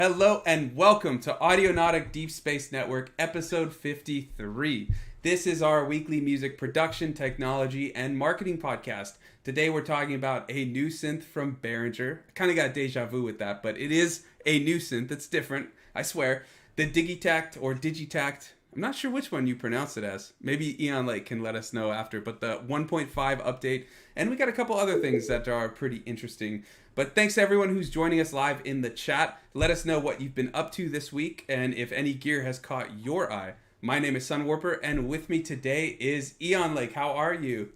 Hello and welcome to Audionautic Deep Space Network, episode 53. This is our weekly music production, technology, and marketing podcast. Today we're talking about a new synth from Behringer. I kind of got deja vu with that, but it is a new synth. It's different, I swear. The Digitakt or Digitakt. I'm not sure which one you pronounce it as. Maybe Eon Lake can let us know after, but the 1.5 update. And we got a couple other things that are pretty interesting. But thanks to everyone who's joining us live in the chat. Let us know what you've been up to this week and if any gear has caught your eye. My name is Sunwarper, and with me today is Eon Lake. How are you?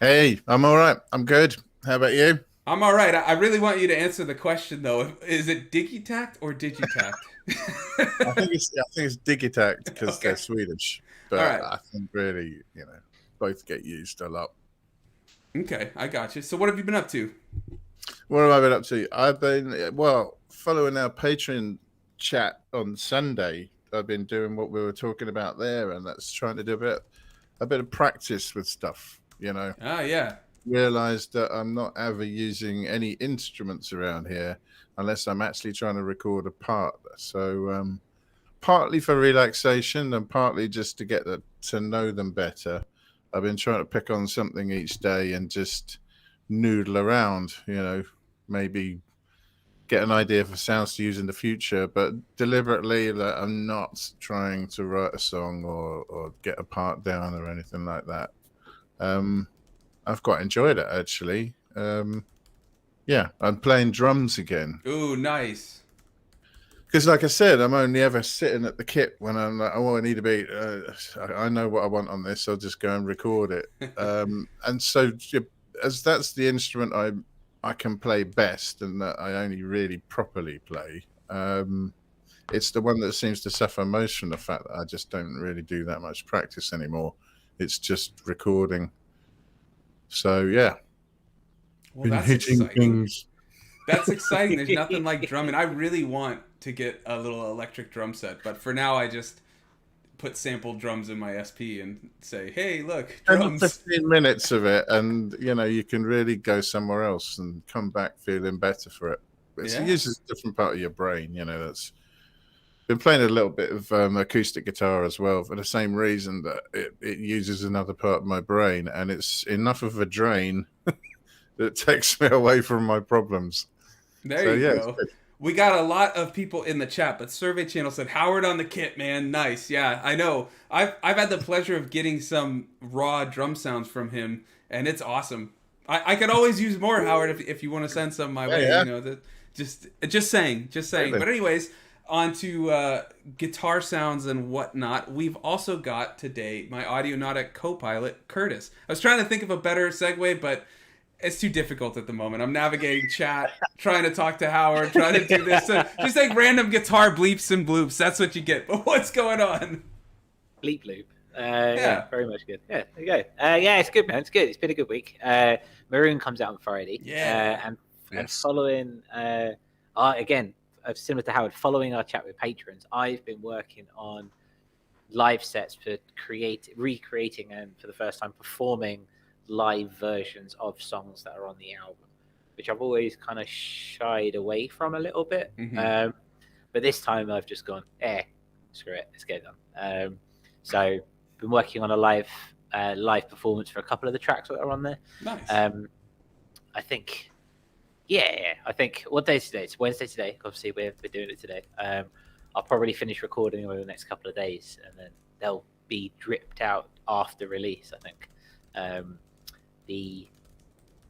Hey, I'm all right. I'm good. How about you? I'm all right. I really want you to answer the question, though. Is it Digitakt or Digitakt? I think it's Digitakt because they're Swedish. But All right. I think really, both get used a lot. Okay, I got you. So what have you been up to? What have I been up to? I've been, following our Patreon chat on Sunday. I've been doing what we were talking about there, and that's trying to do a bit of practice with stuff, Oh, yeah. Realized that I'm not ever using any instruments around here unless I'm actually trying to record a part. So partly for relaxation and partly just to get to know them better, I've been trying to pick on something each day and just noodle around, maybe get an idea for sounds to use in the future, but deliberately that I'm not trying to write a song or get a part down or anything like that. I've quite enjoyed it, actually. I'm playing drums again. Ooh, nice. Because, like I said, I'm only ever sitting at the kit when I'm like, oh, I need a beat. I know what I want on this. I'll just go and record it. And so, as that's the instrument I can play best and that I only really properly play, it's the one that seems to suffer most from the fact that I just don't really do that much practice anymore. It's just recording. So, yeah. Well, that's exciting. That's exciting. There's nothing like drumming. I really want to get a little electric drum set, but for now I just put sampled drums in my SP and say, hey, look, drums. 15 minutes of it, and you can really go somewhere else and come back feeling better for it. It uses a different part of your brain. That's been playing a little bit of acoustic guitar as well for the same reason that it uses another part of my brain, and it's enough of a drain that it takes me away from my problems. There you go. We got a lot of people in the chat, but Survey Channel said, Howard on the kit, man. Nice. Yeah, I know. I've had the pleasure of getting some raw drum sounds from him, and it's awesome. I could always use more, Howard, if you want to send some my way. Yeah. Just saying. Really? But anyways, on to guitar sounds and whatnot. We've also got today my Audionautic co-pilot, Curtis. I was trying to think of a better segue, but it's too difficult at the moment. I'm navigating chat, trying to talk to Howard, trying to do this. So just like random guitar bleeps and bloops. That's what you get. But what's going on? Bleep loop. Yeah, very much good. Yeah, there you go. Yeah, it's good, man. It's good. It's been a good week. Maroon comes out on Friday. Yeah. And following, again, similar to Howard, following our chat with patrons, I've been working on live sets for recreating and for the first time performing live versions of songs that are on the album, which I've always kind of shied away from a little bit. Mm-hmm. But this time I've just gone, screw it, let's get it done. So been working on a live performance for a couple of the tracks that are on there. Nice. I think what day is today? It's Wednesday today. Obviously we're doing it today. I'll probably finish recording over the next couple of days, and then they'll be dripped out after release, I think.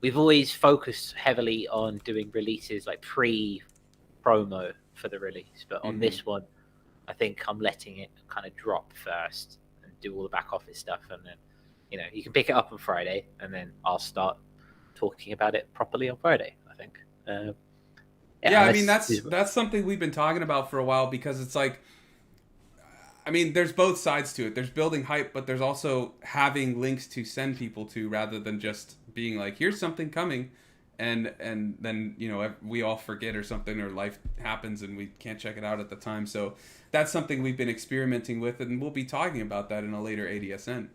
We've always focused heavily on doing releases like pre-promo for the release, but on this one, I think I'm letting it kind of drop first and do all the back office stuff, and then you can pick it up on Friday, and then I'll start talking about it properly on Friday, I think. I mean that's something we've been talking about for a while, because it's like, I mean, there's both sides to it. There's building hype, but there's also having links to send people to, rather than just being like, here's something coming, and then we all forget or something, or life happens and we can't check it out at the time. So that's something we've been experimenting with, and we'll be talking about that in a later ADSN.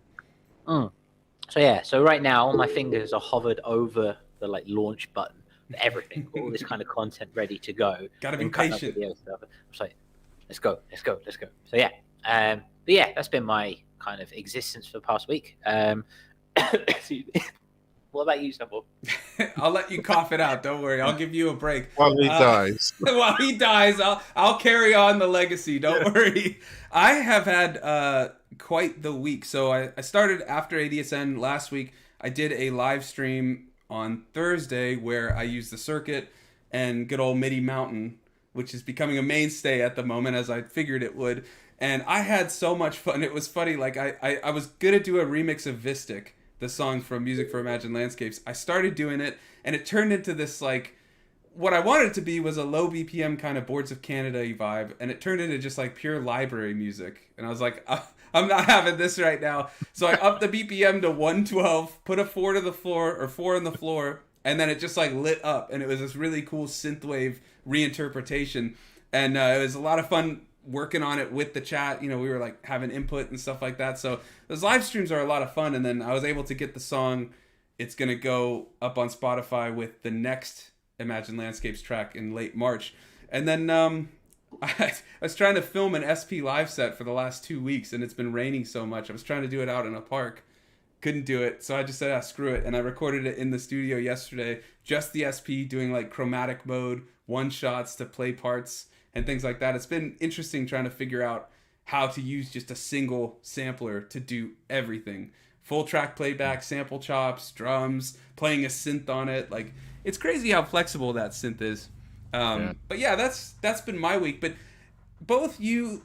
So right now my fingers are hovered over the launch button everything, all this kind of content ready to go. Gotta be and cutting up patient. video stuff. I was like, let's go. So yeah, but yeah, that's been my kind of existence for the past week. What about you, Sunwarper? I'll let you cough it out. Don't worry. I'll give you a break. While he dies. While he dies, I'll carry on the legacy. Don't worry. I have had quite the week. So I started after ADSN last week. I did a live stream on Thursday where I used the circuit and good old MIDI Mountain, which is becoming a mainstay at the moment, as I figured it would. And I had so much fun. It was funny. Like I was gonna do a remix of Vistic, the song from Music for Imagined Landscapes. I started doing it, and it turned into this, like, what I wanted it to be was a low BPM kind of Boards of Canada vibe, and it turned into just like pure library music. And I was like, I'm not having this right now. So I upped the BPM to 112, put a 4 on the floor, and then it just like lit up, and it was this really cool synthwave reinterpretation. And it was a lot of fun working on it with the chat. You know, we were like having input and stuff like that. So those live streams are a lot of fun. And then I was able to get the song. It's going to go up on Spotify with the next Imagine Landscapes track in late March. And then I was trying to film an SP live set for the last 2 weeks, and it's been raining so much. I was trying to do it out in a park. Couldn't do it. So I just said, screw it. And I recorded it in the studio yesterday. Just the SP, doing like chromatic mode, one shots to play parts and things like that. It's been interesting trying to figure out how to use just a single sampler to do everything. Full track playback, sample chops, drums, playing a synth on it. Like, it's crazy how flexible that synth is. But yeah, that's been my week. But both you,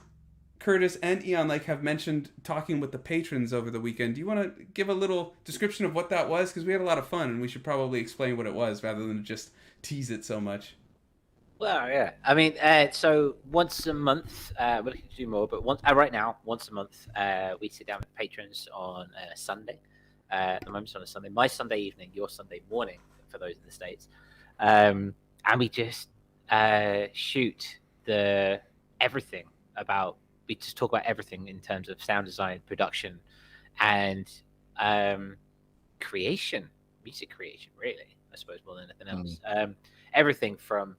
Curtis, and Eon have mentioned talking with the patrons over the weekend. Do you want to give a little description of what that was? Because we had a lot of fun, and we should probably explain what it was rather than just tease it so much. Well, yeah. I mean, so once a month, we're looking to do more, but right now, once a month, we sit down with patrons on a Sunday. At the moment, it's on a Sunday. My Sunday evening, your Sunday morning, for those in the States. And we just shoot everything about, we just talk about everything in terms of sound design, production, and creation, music creation, really, I suppose, more than anything else. Everything from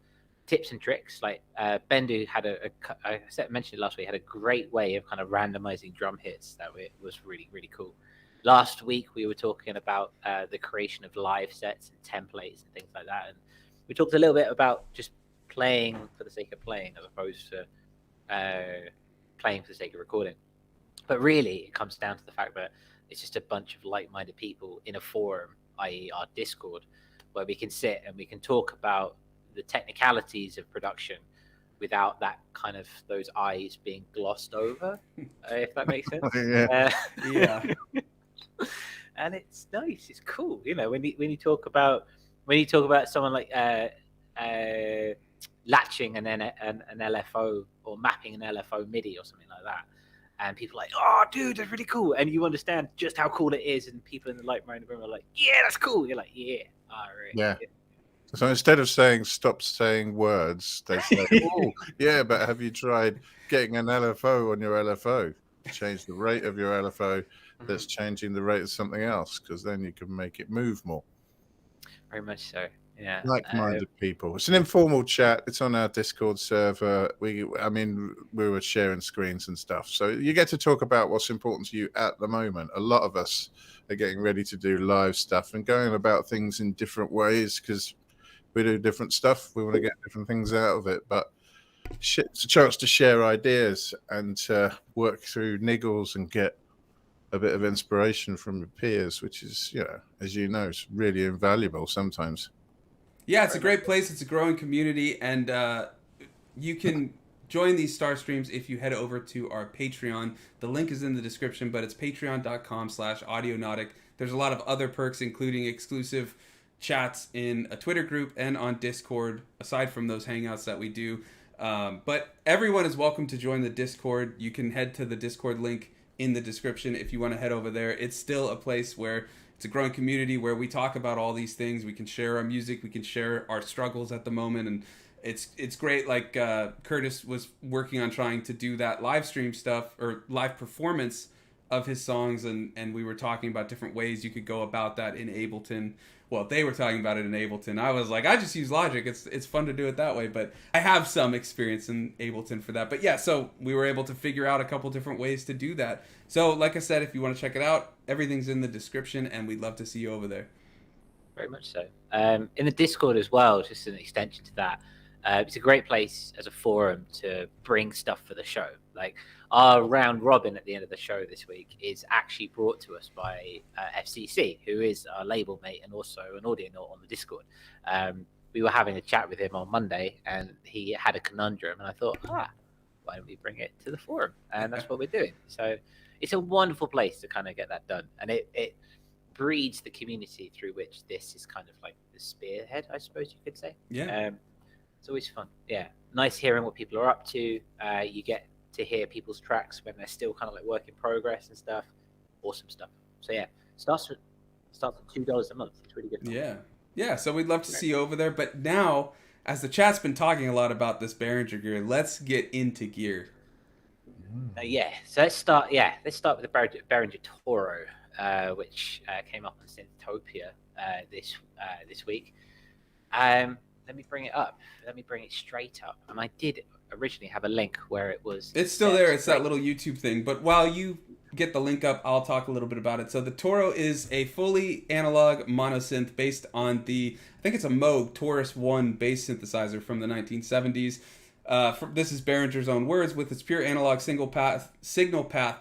tips and tricks, like Bendu had I mentioned it last week, had a great way of kind of randomizing drum hits that was really, really cool. Last week we were talking about the creation of live sets and templates and things like that, and we talked a little bit about just playing for the sake of playing as opposed to playing for the sake of recording. But really it comes down to the fact that it's just a bunch of like-minded people in a forum, i.e. our Discord, where we can sit and we can talk about the technicalities of production without that kind of those eyes being glossed over, if that makes sense. Yeah. And it's nice, it's cool, you know, when you talk about someone like latching and then an LFO or mapping an LFO MIDI or something like that, and people are like, oh dude, that's really cool, and you understand just how cool it is, and people in the like-minded room are like, yeah, that's cool. You're like, yeah, all right. Yeah. So instead of saying stop saying words, they say, oh, yeah, but have you tried getting an LFO on your LFO? Change the rate of your LFO that's changing the rate of something else, because then you can make it move more. Very much so, yeah. Like-minded people. It's an informal chat. It's on our Discord server. We were sharing screens and stuff. So you get to talk about what's important to you at the moment. A lot of us are getting ready to do live stuff and going about things in different ways because we do different stuff. We want to get different things out of it, but it's a chance to share ideas and to work through niggles and get a bit of inspiration from your peers, which is, you know, as you know, it's really invaluable sometimes. Yeah, it's a great place. It's a growing community, and you can join these star streams if you head over to our Patreon. The link is in the description, but it's patreon.com/audionautic. There's a lot of other perks, including exclusive chats in a Twitter group and on Discord, aside from those hangouts that we do. But everyone is welcome to join the Discord. You can head to the Discord link in the description if you want to head over there. It's still a place where it's a growing community where we talk about all these things. We can share our music. We can share our struggles at the moment. And it's great. Like Curtis was working on trying to do that live stream stuff or live performance of his songs, and we were talking about different ways you could go about that in Ableton. Well, they were talking about it in Ableton. I was like, I just use Logic. It's fun to do it that way, but I have some experience in Ableton for that. But yeah, so we were able to figure out a couple different ways to do that. So like I said, if you want to check it out, everything's in the description, and we'd love to see you over there. Very much so. In the Discord as well, just an extension to that. It's a great place as a forum to bring stuff for the show. Like our round robin at the end of the show this week is actually brought to us by FCC, who is our label mate and also an Audionaut on the Discord. We were having a chat with him on Monday, and he had a conundrum, and I thought, why don't we bring it to the forum? And that's what we're doing. So it's a wonderful place to kind of get that done, and it breeds the community through which this is kind of like the spearhead, I suppose you could say. Yeah. It's always fun. Yeah. Nice hearing what people are up to. You get to hear people's tracks when they're still kind of like work in progress and stuff. Awesome stuff. So yeah, starts at $2 a month. It's really good. Yeah. Yeah. So we'd love to see you over there. But now, as the chat's been talking a lot about this Behringer gear, let's get into gear. Yeah. So let's start with the Behringer Toro, which came up on Synthtopia this week. Let me bring it up. Let me bring it straight up. And I did originally have a link where it was... It's still there. It's that little YouTube thing. But while you get the link up, I'll talk a little bit about it. So the Toro is a fully analog monosynth based on I think it's a Moog Taurus 1 bass synthesizer from the 1970s. This is Behringer's own words. With its pure analog signal path,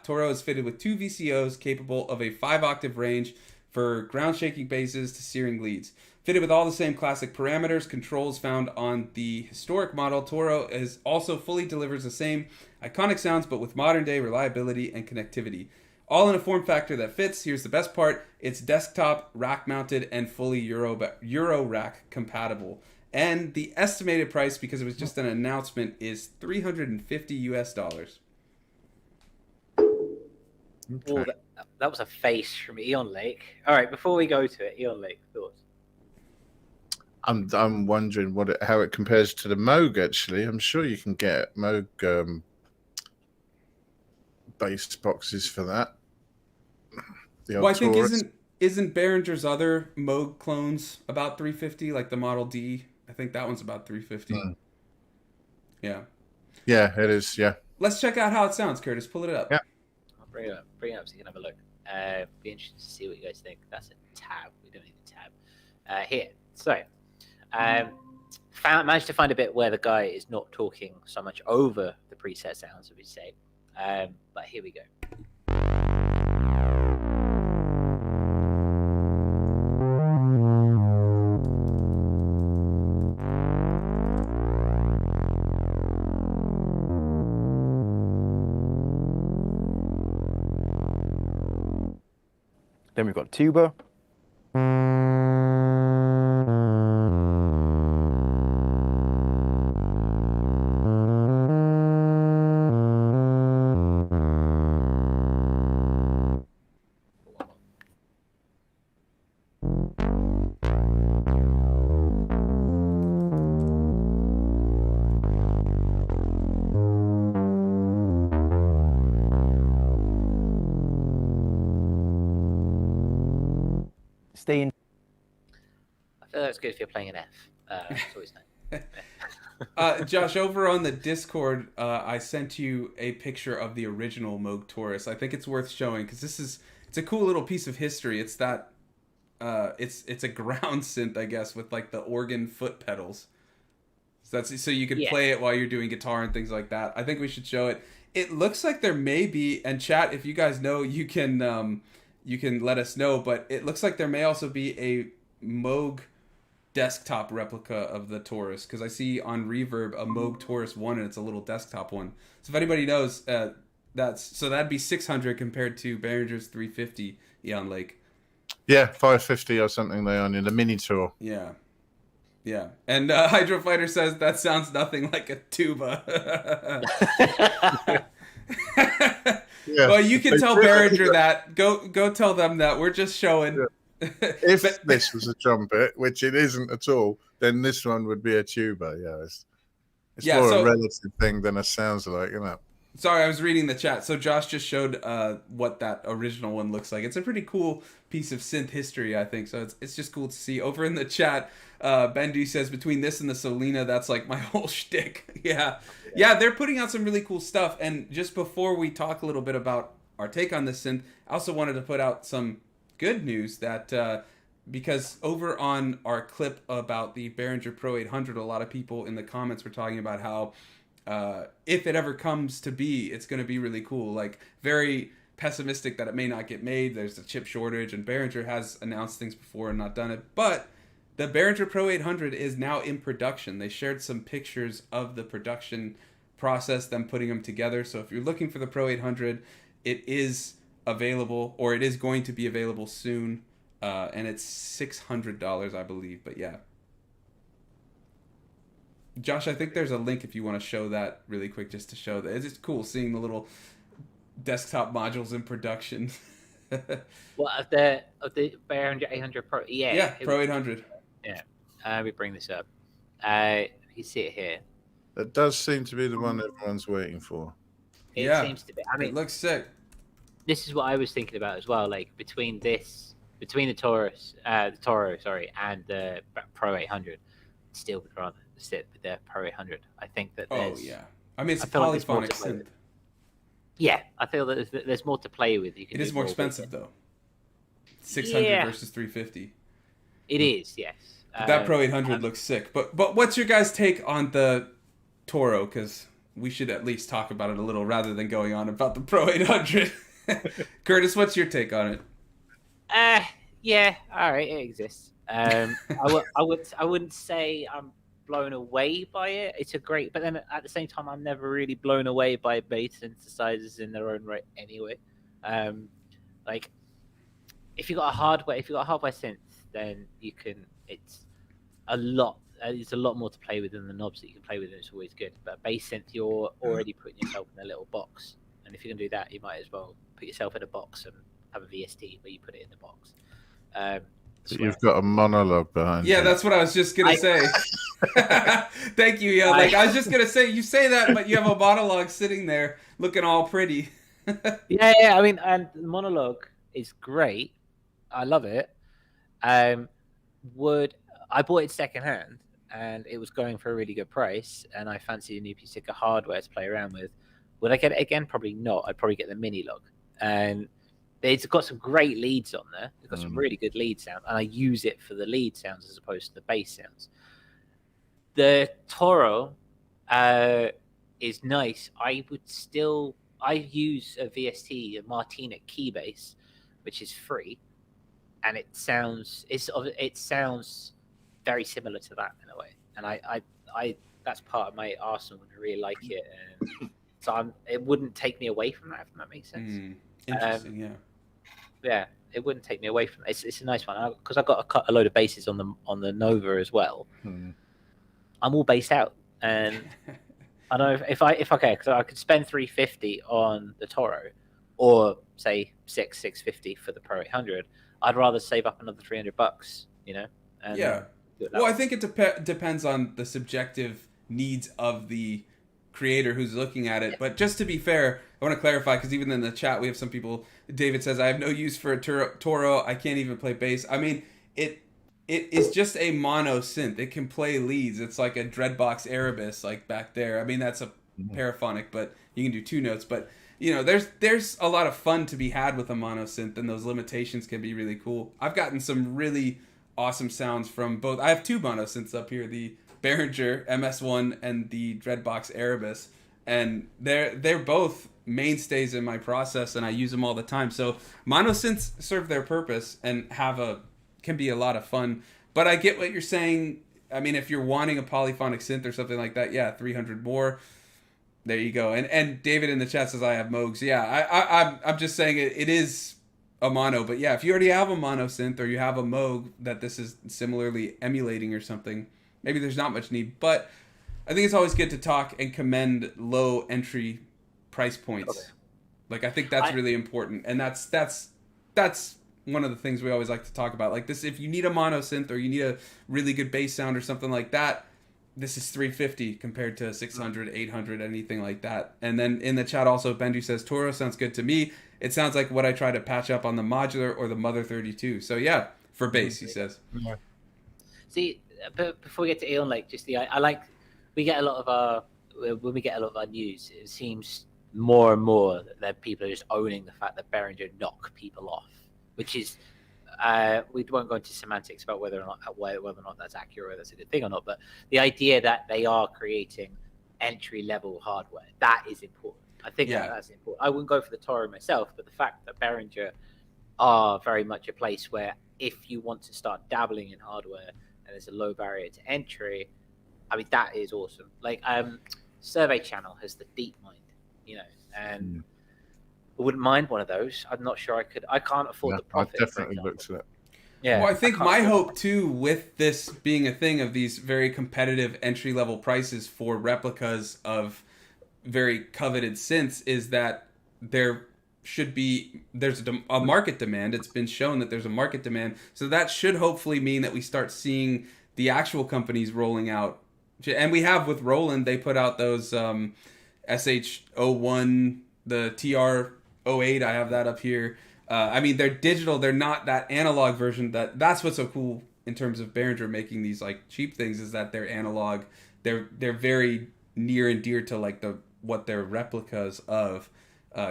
Toro is fitted with 2 VCOs capable of a 5-octave range for ground shaking basses to searing leads. Fitted with all the same classic parameters, controls found on the historic model, Toro also fully delivers the same iconic sounds, but with modern day reliability and connectivity. All in a form factor that fits. Here's the best part. It's desktop, rack mounted, and fully Euro rack compatible. And the estimated price, because it was just an announcement, is $350. Okay. Oh, that was a face from Eon Lake. All right, before we go to it, Eon Lake, thoughts? I'm wondering how it compares to the Moog. Actually, I'm sure you can get Moog bass boxes for that. Well, I think isn't Behringer's other Moog clones about $350, like the Model D? I think that one's about $350. Yeah. Yeah, it is. Yeah. Let's check out how it sounds, Curtis. Pull it up. Yeah. I'll bring it up so you can have a look. Be interested to see what you guys think. That's a tab. We don't need a tab. Here. So, managed to find a bit where the guy is not talking so much over the preset sounds, as we say. But here we go. Then we've got tuba. Stay in. I feel that's good if you're playing an F. It's always nice. Josh, over on the Discord, I sent you a picture of the original Moog Taurus. I think it's worth showing because it's a cool little piece of history. It's that it's a ground synth, I guess, with like the organ foot pedals. So you can play it while you're doing guitar and things like that. I think we should show it. It looks like there may be, and chat, if you guys know, you can let us know, but it looks like there may also be a Moog desktop replica of the Taurus, because I see on Reverb a Moog Taurus 1 and it's a little desktop one. So if anybody knows, that'd be $600 compared to Behringer's $350 Eon Lake. Yeah, $550 or something they on in the mini tour. Yeah. Yeah. And Hydro Fighter says that sounds nothing like a tuba. Yeah. Well, you can tell Behringer that. Go tell them that. We're just showing. Yeah. If this was a trumpet, which it isn't at all, then this one would be a tuba. Yeah, it's more a relative thing than it sounds like, isn't it? Sorry, I was reading the chat. So Josh just showed what that original one looks like. It's a pretty cool piece of synth history, I think. So it's just cool to see. Over in the chat, Bendu says, between this and the Solina, that's like my whole shtick. Yeah, they're putting out some really cool stuff. And just before we talk a little bit about our take on this synth, I also wanted to put out some good news that because over on our clip about the Behringer Pro 800, a lot of people in the comments were talking about how if it ever comes to be, it's going to be really cool. Like, very pessimistic that it may not get made. There's a chip shortage, and Behringer has announced things before and not done it. But the Behringer Pro 800 is now in production. They shared some pictures of the production process, them putting them together. So if you're looking for the Pro 800, it is available, or it is going to be available soon. And it's $600, I believe. But yeah. Josh, I think there's a link if you want to show that really quick, just to show that. It's just cool seeing the little desktop modules in production. What, of the Behringer 800 Pro? Yeah, Pro 800. Yeah. Let me bring this up. You see it here. That does seem to be the one everyone's waiting for. It seems to be. I mean, it looks sick. This is what I was thinking about as well. Like, between the Toro, and the Pro 800, still would rather sit with the Pro 800. I think that there's... Oh, yeah. I mean, it's a polyphonic synth. Yeah, I feel that there's more to play with. It is more expensive, though. 600 versus 350. It is, yes. But that Pro 800 looks sick. But what's your guys' take on the Toro? Because we should at least talk about it a little rather than going on about the Pro 800. Curtis, what's your take on it? Yeah, all right, it exists. I wouldn't say I'm blown away by it. It's a great, but then at the same time, I'm never really blown away by bass synthesizers in their own right anyway. Like, if you got a hardware synth, then you can. It's a lot more to play with than the knobs that you can play with, and it's always good. But a bass synth, you're already putting yourself in a little box, and if you can do that, you might as well put yourself in a box and have a VST where you put it in the box. You've got a monologue behind you. Yeah, that's what I was just going to say. Thank you. Yeah, like I was just going to say, you say that, but you have a monologue sitting there looking all pretty. yeah. I mean, and the monologue is great. I love it. I bought it secondhand, and it was going for a really good price, and I fancied a new piece of hardware to play around with. Would I get it again? Probably not. I'd probably get the mini log. And it's got some great leads on there. It's got some really good lead sound, and I use it for the lead sounds as opposed to the bass sounds. The Toro is nice. I use a VST, a Martina Keybase, which is free, and it sounds very similar to that in a way. And I that's part of my arsenal, and I really like it. And so it wouldn't take me away from that, if that makes sense. Interesting, yeah. Yeah, it wouldn't take me away from it. It's a nice one because I got a load of basses on the Nova as well. I'm all based out, and I know if I because I could spend $350 on the Toro, or say $650 for the Pro 800. I'd rather save up another $300, you know. And yeah. Well, I think it depends on the subjective needs of the creator who's looking at it. But just to be fair, I want to clarify, because even in the chat we have some people. David says, I have no use for a Toro. I can't even play bass. I mean, it is just a mono synth. It can play leads. It's like a Dreadbox Erebus, like back there. I mean, that's a paraphonic, but you can do two notes. But you know, there's a lot of fun to be had with a mono synth, and those limitations can be really cool. I've gotten some really awesome sounds from both. I have two mono synths up here, the Behringer MS1 and the Dreadbox Erebus, and they're both mainstays in my process, and I use them all the time. So mono synths serve their purpose and can be a lot of fun. But I get what you're saying. I mean, if you're wanting a polyphonic synth or something like that, yeah, 300 more. There you go. And David in the chat says I have Moogs. Yeah, I'm just saying it is a mono. But yeah, if you already have a mono synth or you have a Moog that this is similarly emulating or something, maybe there's not much need. But I think it's always good to talk and commend low entry price points. Okay. Like, I think that's really important. And that's one of the things we always like to talk about. Like this, if you need a mono synth or you need a really good bass sound or something like that, this is 350 compared to 600, 800, anything like that. And then in the chat also, Benji says, Toro sounds good to me. It sounds like what I try to patch up on the modular or the Mother 32. So yeah, for bass, he says. Yeah. See, but before we get to Eon Lake, I like, we get a lot of our, when we get a lot of our news, it seems more and more that people are just owning the fact that Behringer knock people off, which is, we won't go into semantics about whether or not that's accurate, or that's a good thing or not, but the idea that they are creating entry-level hardware, that is important. I think that's important. I wouldn't go for the Toro myself, but the fact that Behringer are very much a place where if you want to start dabbling in hardware and there's a low barrier to entry, I mean, that is awesome. Like, Survey Channel has the Deep Mind, and I wouldn't mind one of those. I'm not sure I could. I can't afford the profit. I definitely looked at it. Yeah. Well, I think my hope too, with this being a thing of these very competitive entry level prices for replicas of very coveted synths, is that there's a market demand. It's been shown that there's a market demand, so that should hopefully mean that we start seeing the actual companies rolling out. And we have with Roland, they put out those SH01, the TR08. I have that up here. I mean, they're digital. They're not that analog version. That's what's so cool in terms of Behringer making these like cheap things, is that they're analog. They're very near and dear to like what they're replicas of,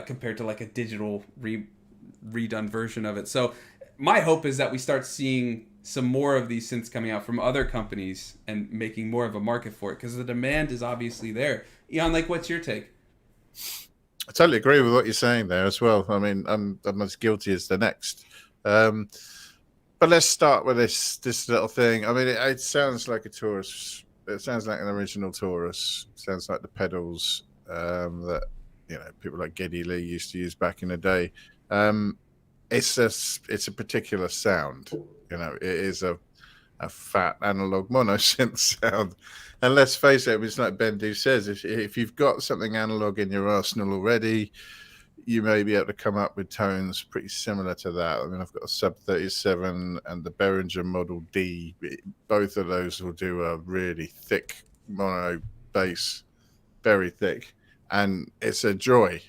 compared to like a digital redone version of it. So my hope is that we start seeing some more of these synths coming out from other companies and making more of a market for it, because the demand is obviously there. Eon, like, what's your take? I totally agree with what you're saying there as well. I mean, I'm as guilty as the next. But let's start with this little thing. I mean, it sounds like a Taurus. It sounds like an original Taurus. It sounds like the pedals that people like Geddy Lee used to use back in the day. It's a particular sound. It is a fat analog mono synth sound. And let's face it, it's like Bendu says, if you've got something analog in your arsenal already, you may be able to come up with tones pretty similar to that. I mean, I've got a Sub 37 and the Behringer Model D. Both of those will do a really thick mono bass, very thick. And it's a joy.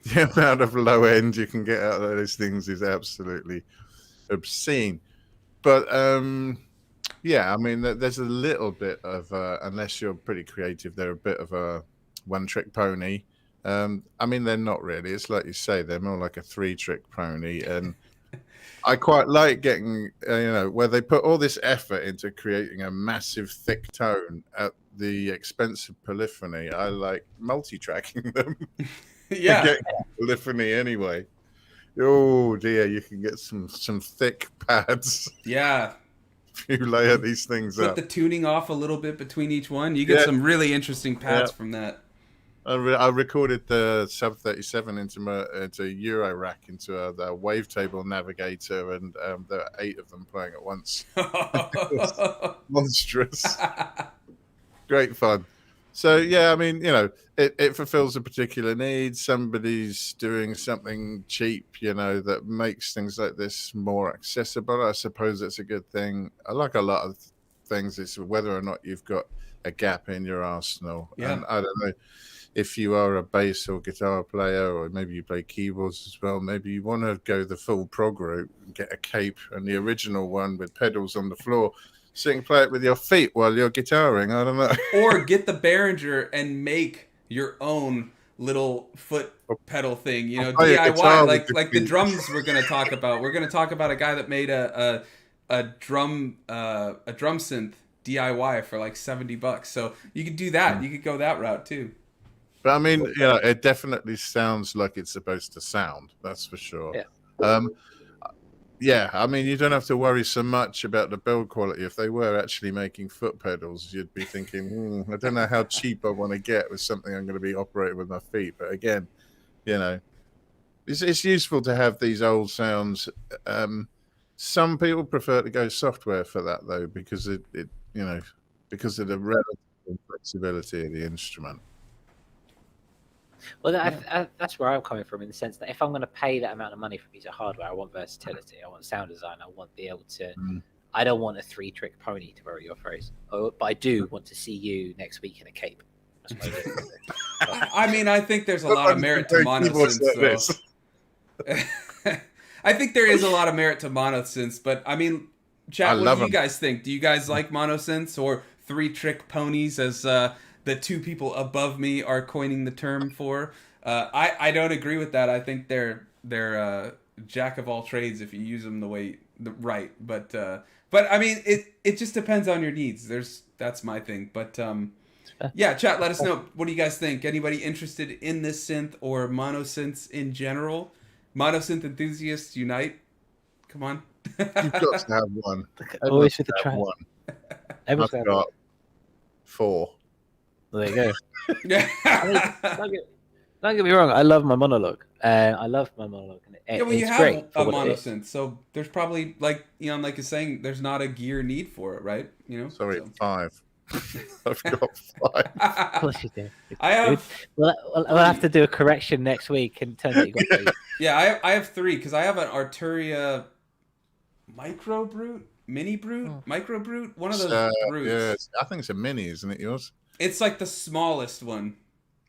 The amount of low end you can get out of those things is absolutely obscene. But yeah, I mean, there's a little bit of unless you're pretty creative, they're a bit of a one-trick pony. I mean, they're not really. It's like you say, they're more like a three-trick pony. And I quite like getting, where they put all this effort into creating a massive, thick tone at the expense of polyphony. I like multi-tracking them. Yeah, get polyphony anyway. Oh dear, you can get some thick pads. Yeah, if you layer these things up. Put the tuning off a little bit between each one. You get some really interesting pads from that. I recorded the Sub 37 into Euro rack into the wavetable navigator, and there are 8 of them playing at once. Monstrous. Great fun. So yeah, I mean, it fulfills a particular need. Somebody's doing something cheap, that makes things like this more accessible. I suppose it's a good thing. I like a lot of things. It's whether or not you've got a gap in your arsenal. Yeah. And I don't know if you are a bass or guitar player, or maybe you play keyboards as well. Maybe you want to go the full prog route and get a cape and the original one with pedals on the floor. So you can play it with your feet while you're guitaring. I don't know. Or get the Behringer and make your own little foot pedal thing. DIY, like the drums we're going to talk about. We're going to talk about a guy that made a drum synth DIY for like $70. So you could do that. You could go that route too. But I mean, it definitely sounds like it's supposed to sound. That's for sure. Yeah. Yeah, I mean, you don't have to worry so much about the build quality. If they were actually making foot pedals, you'd be thinking, I don't know how cheap I want to get with something I'm going to be operating with my feet. But again, it's useful to have these old sounds. Some people prefer to go software for that, though, because because of the relative flexibility of the instrument. Well, that's where I'm coming from, in the sense that if I'm going to pay that amount of money for a piece of hardware, I want versatility, I want sound design, I want to be able to I don't want a 3-trick pony, to borrow your phrase. Oh, but I do want to see you next week in a cape. That's what I do. I mean, I think there's a lot of merit to monosynths. I think there is a lot of merit to monosynths, but I mean, chat, what do you guys think? Do you guys like monosynths or 3-trick ponies, as the two people above me are coining the term for? I don't agree with that. I think they're jack of all trades if you use them right. But I mean, it just depends on your needs. That's my thing. But yeah, chat, let us know. What do you guys think? Anybody interested in this synth or monosynths in general? Monosynth enthusiasts unite. Come on. You've got to have one. Always with the try. I've got 4. Well, there you go. Don't get me wrong. I love my monologue. Yeah, well, you have a monosynth, so there's probably, like Eon is saying, there's not a gear need for it, right? Sorry, 5. I've got 5. Of course you do. I have. We'll have to do a correction next week and turn out you got 3. Yeah, I have 3 because I have an Arturia Micro Brute, Mini Brute, Micro Brute, one of those brutes. Yeah, I think it's a mini, isn't it? Yours? It's like the smallest one.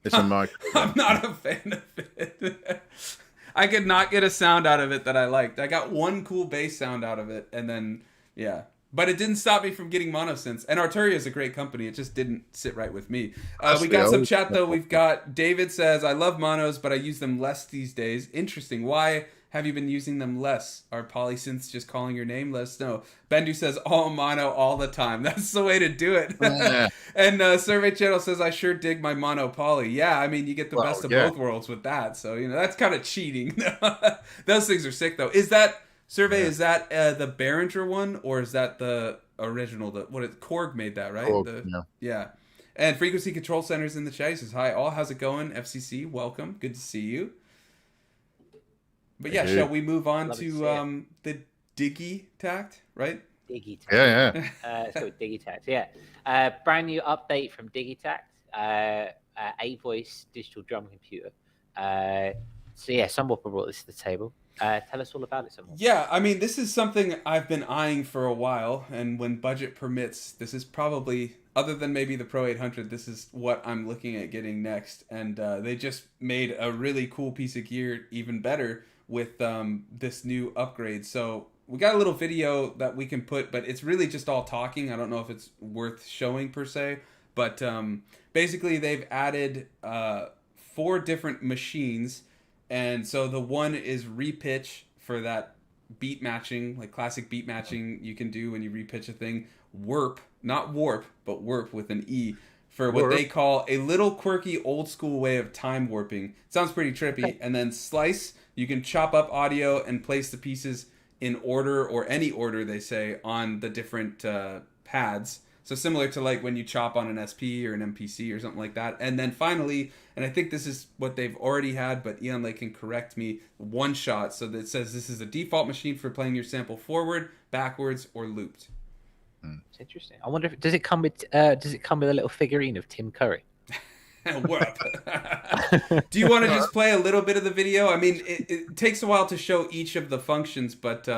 It's a micro. I'm not a fan of it. I could not get a sound out of it that I liked. I got one cool bass sound out of it, and then but it didn't stop me from getting monosynths. And Arturia is a great company. It just didn't sit right with me. We got some chat though. We've got David says, I love monos, but I use them less these days. Interesting. Why have you been using them less? Are polysynths just calling your name? Let us know. Bendu says, all mono all the time. That's the way to do it. Yeah. And Survey Channel says, I sure dig my mono poly. Yeah, I mean, you get the best of both worlds with that. So, that's kind of cheating. Those things are sick, though. Is that, Survey, is that the Behringer one, or is that the original? Korg made that, right? Korg, yeah. And Frequency Control Center's in the chat. He says, hi, all. How's it going? FCC, welcome. Good to see you. But yeah, shall we move on to the Digitakt, right? Digitakt. Yeah. Let's go with Digitakt. Yeah. Brand new update from Digitakt. A-voice digital drum computer. So yeah, Sunwarper brought this to the table. Tell us all about it, Sunwarper. Yeah, I mean, this is something I've been eyeing for a while, and when budget permits, this is probably, other than maybe the Pro 800, this is what I'm looking at getting next. And they just made a really cool piece of gear even better with this new upgrade. So we got a little video that we can put, but it's really just all talking. I don't know if it's worth showing per se, but basically they've added 4 different machines. And so the one is repitch for that beat matching, like classic beat matching you can do when you repitch a thing. Warp, not warp, but warp with an E, for what they call a little quirky old school way of time warping. Sounds pretty trippy. And then slice, you can chop up audio and place the pieces in order, or any order, they say, on the different pads. So similar to like when you chop on an SP or an MPC or something like that. And then finally, and I think this is what they've already had, but Eon can correct me, one shot. So that says this is a default machine for playing your sample forward, backwards, or looped. It's interesting. I wonder if does it come with a little figurine of Tim Curry? What? Do you want to just play a little bit of the video? I mean, it takes a while to show each of the functions, but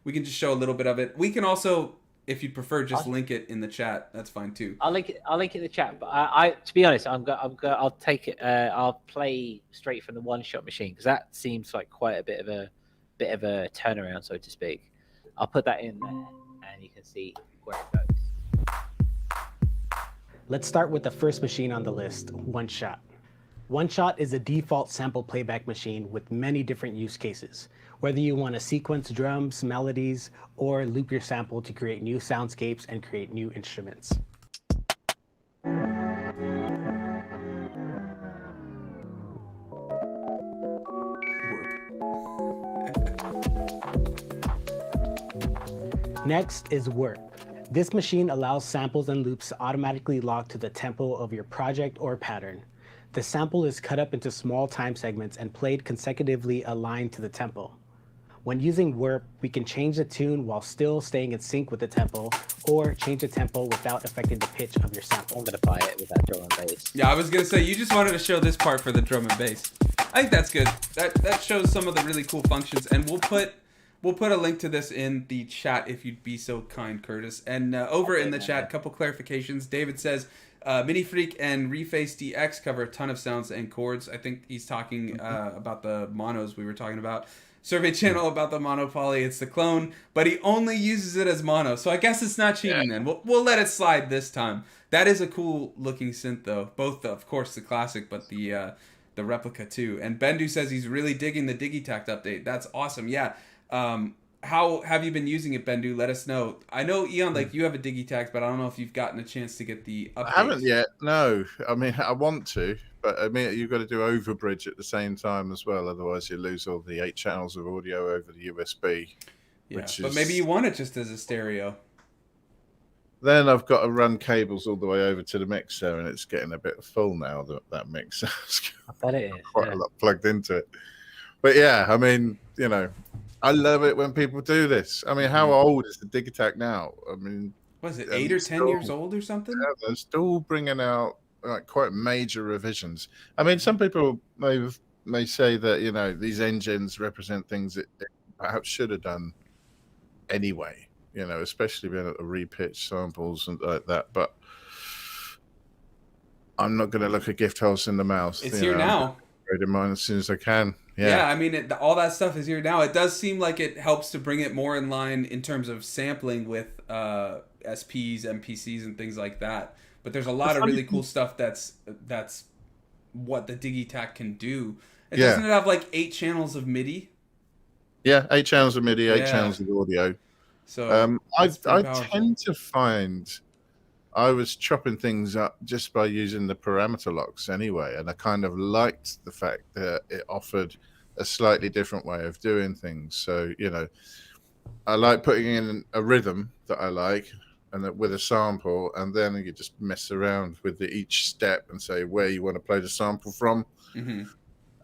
we can just show a little bit of it. We can also, if you prefer, just link it in the chat. That's fine too. I'll link it in the chat. But I to be honest, I'll take it. I'll play straight from the one-shot machine, because that seems like quite a bit of a turnaround, so to speak. I'll put that in there, and you can see where it goes. Let's start with the first machine on the list, One Shot. One Shot is a default sample playback machine with many different use cases. Whether you want to sequence drums, melodies, or loop your sample to create new soundscapes and create new instruments. Next is Warp. This machine allows samples and loops to automatically lock to the tempo of your project or pattern. The sample is cut up into small time segments and played consecutively aligned to the tempo. When using Warp, we can change the tune while still staying in sync with the tempo, or change the tempo without affecting the pitch of your sample. I'm gonna buy it with that drum and bass. Yeah, I was gonna say, you just wanted to show this part for the drum and bass. I think that's good. That shows some of the really cool functions, and we'll We'll put a link to this in the chat if you'd be so kind, Curtis. And over in the chat, couple clarifications. David says, Mini Freak and Reface DX cover a ton of sounds and chords. I think he's talking about the monos we were talking about. Survey Channel about the mono poly. It's the clone, but he only uses it as mono. So I guess it's not cheating then. We'll let it slide this time. That is a cool looking synth though. Both, of course, the classic, but the replica too. And Bendu says he's really digging the Digitakt update. That's awesome. Yeah. How have you been using it, Bendu? Let us know. I know, Eon, like you have a Digitakt, but I don't know if you've gotten a chance to get the update. I haven't yet. No. I mean, I want to. But I mean, you've got to do overbridge at the same time as well. Otherwise, you lose all the 8 channels of audio over the USB. Yeah, but maybe you want it just as a stereo. Then I've got to run cables all the way over to the mixer, and it's getting a bit full now, that mixer. But it is. Quite a lot plugged into it. But yeah, I mean, you know, I love it when people do this. I mean, how old is the Digitakt now? I mean... Was it 8 or 10 years old or something? Yeah, they're still bringing out like quite major revisions. I mean, some people may say that, you know, these engines represent things that it perhaps should have done anyway, you know, especially being able to repitch samples and like that. But I'm not going to look a gift horse in the mouth. It's here now. Read in mind as soon as I can. Yeah, I mean, all that stuff is here now. It does seem like it helps to bring it more in line in terms of sampling with SPs, MPCs, and things like that. But there's a lot of really cool stuff that's what the Digitakt can do. And doesn't it have like 8 channels of MIDI? Yeah, 8 channels of MIDI, 8 channels of audio. So I tend to find I was chopping things up just by using the parameter locks anyway, and I kind of liked the fact that it offered a slightly different way of doing things. So, you know, I like putting in a rhythm that I like, and with a sample, and then you just mess around with each step and say where you want to play the sample from,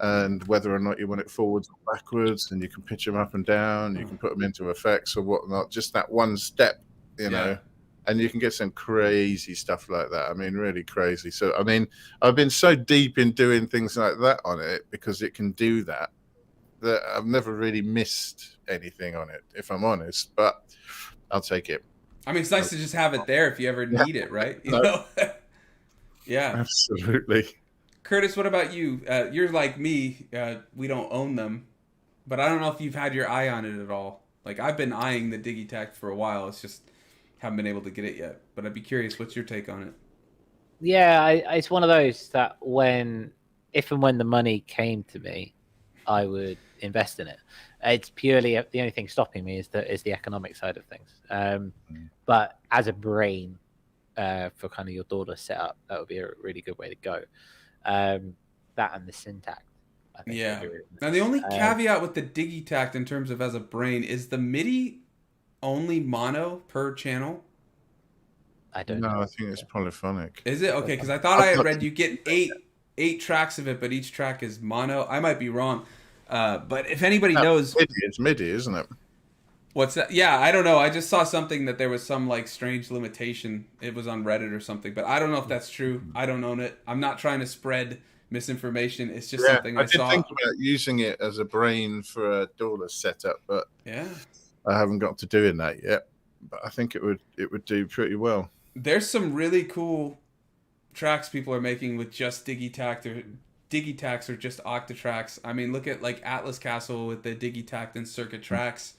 and whether or not you want it forwards or backwards, and you can pitch them up and down, you can put them into effects or whatnot, just that one step, you know, and you can get some crazy stuff like that. I mean, really crazy. So, I mean, I've been so deep in doing things like that on it because it can do that I've never really missed anything on it, if I'm honest, but I'll take it. I mean, it's nice to just have it there if you ever need it, right? You know? Yeah. Absolutely. Curtis, what about you? You're like me. We don't own them. But I don't know if you've had your eye on it at all. Like, I've been eyeing the Digitakt for a while. It's just haven't been able to get it yet. But I'd be curious, what's your take on it? Yeah, it's one of those that if and when the money came to me, I would invest in it. It's purely the only thing stopping me is the economic side of things. But as a brain for kind of your daughter setup, that would be a really good way to go. That and the Syntact. I think Now the only caveat with the Digitakt in terms of as a brain is the MIDI only mono per channel. I don't know. I think it's polyphonic. Is it? Okay, because I thought I had read you get eight tracks of it, but each track is mono. I might be wrong. But if anybody knows... It's MIDI, isn't it? What's that? Yeah, I don't know. I just saw something that there was some like strange limitation. It was on Reddit or something, but I don't know if that's true. I don't own it. I'm not trying to spread misinformation. It's just something I saw. I did think about using it as a brain for a DAW setup, but I haven't got to doing that yet. But I think it would do pretty well. There's some really cool tracks people are making with just Digitakt or Digitakts or just Octatracks. I mean, look at like Atlas Castle with the Digitakt and Circuit tracks.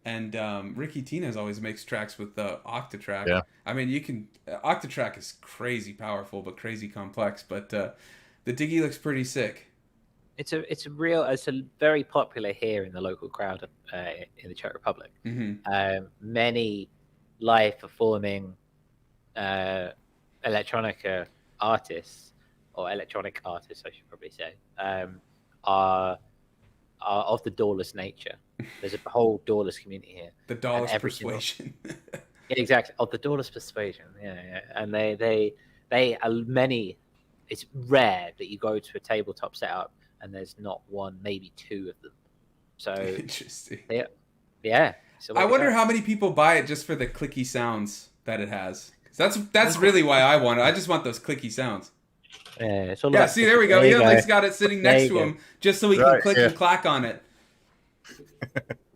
And Ricky Tinez always makes tracks with the Octatrack. Yeah. I mean, Octatrack is crazy powerful, but crazy complex. But the Digi looks pretty sick. It's a very popular here in the local crowd in the Czech Republic. Many live performing electronica artists, or electronic artists, I should probably say, are of the doorless nature. There's a whole doorless community here. The doorless persuasion. Exactly, of the doorless persuasion. Yeah. And they are many. It's rare that you go to a tabletop setup and there's not one, maybe two of them. So interesting. Yeah. So I wonder how many people buy it just for the clicky sounds that it has. That's really why I want it. I just want those clicky sounds. Yeah, see, there we go. Ian's got it sitting next to him just so he can click and clack on it.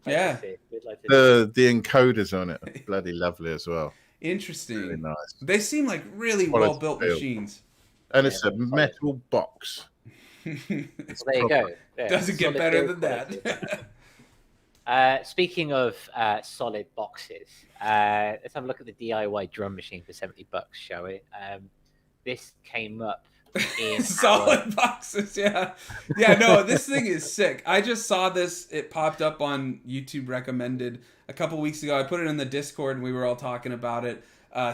Yeah. We'd like to The encoders on it are bloody lovely as well. Interesting. Really nice. They seem like really Quality well-built build. machines. And Yeah, it's a they're solid. metal box. Well, there you go. Yeah, Doesn't get solid better build than quality. that. Speaking of solid boxes, let's have a look at the DIY drum machine for $70, shall we? This came up in Solid boxes, yeah. Yeah, no, this thing is sick. I just saw this. It popped up on YouTube recommended a couple weeks ago. I put it in the Discord and we were all talking about it.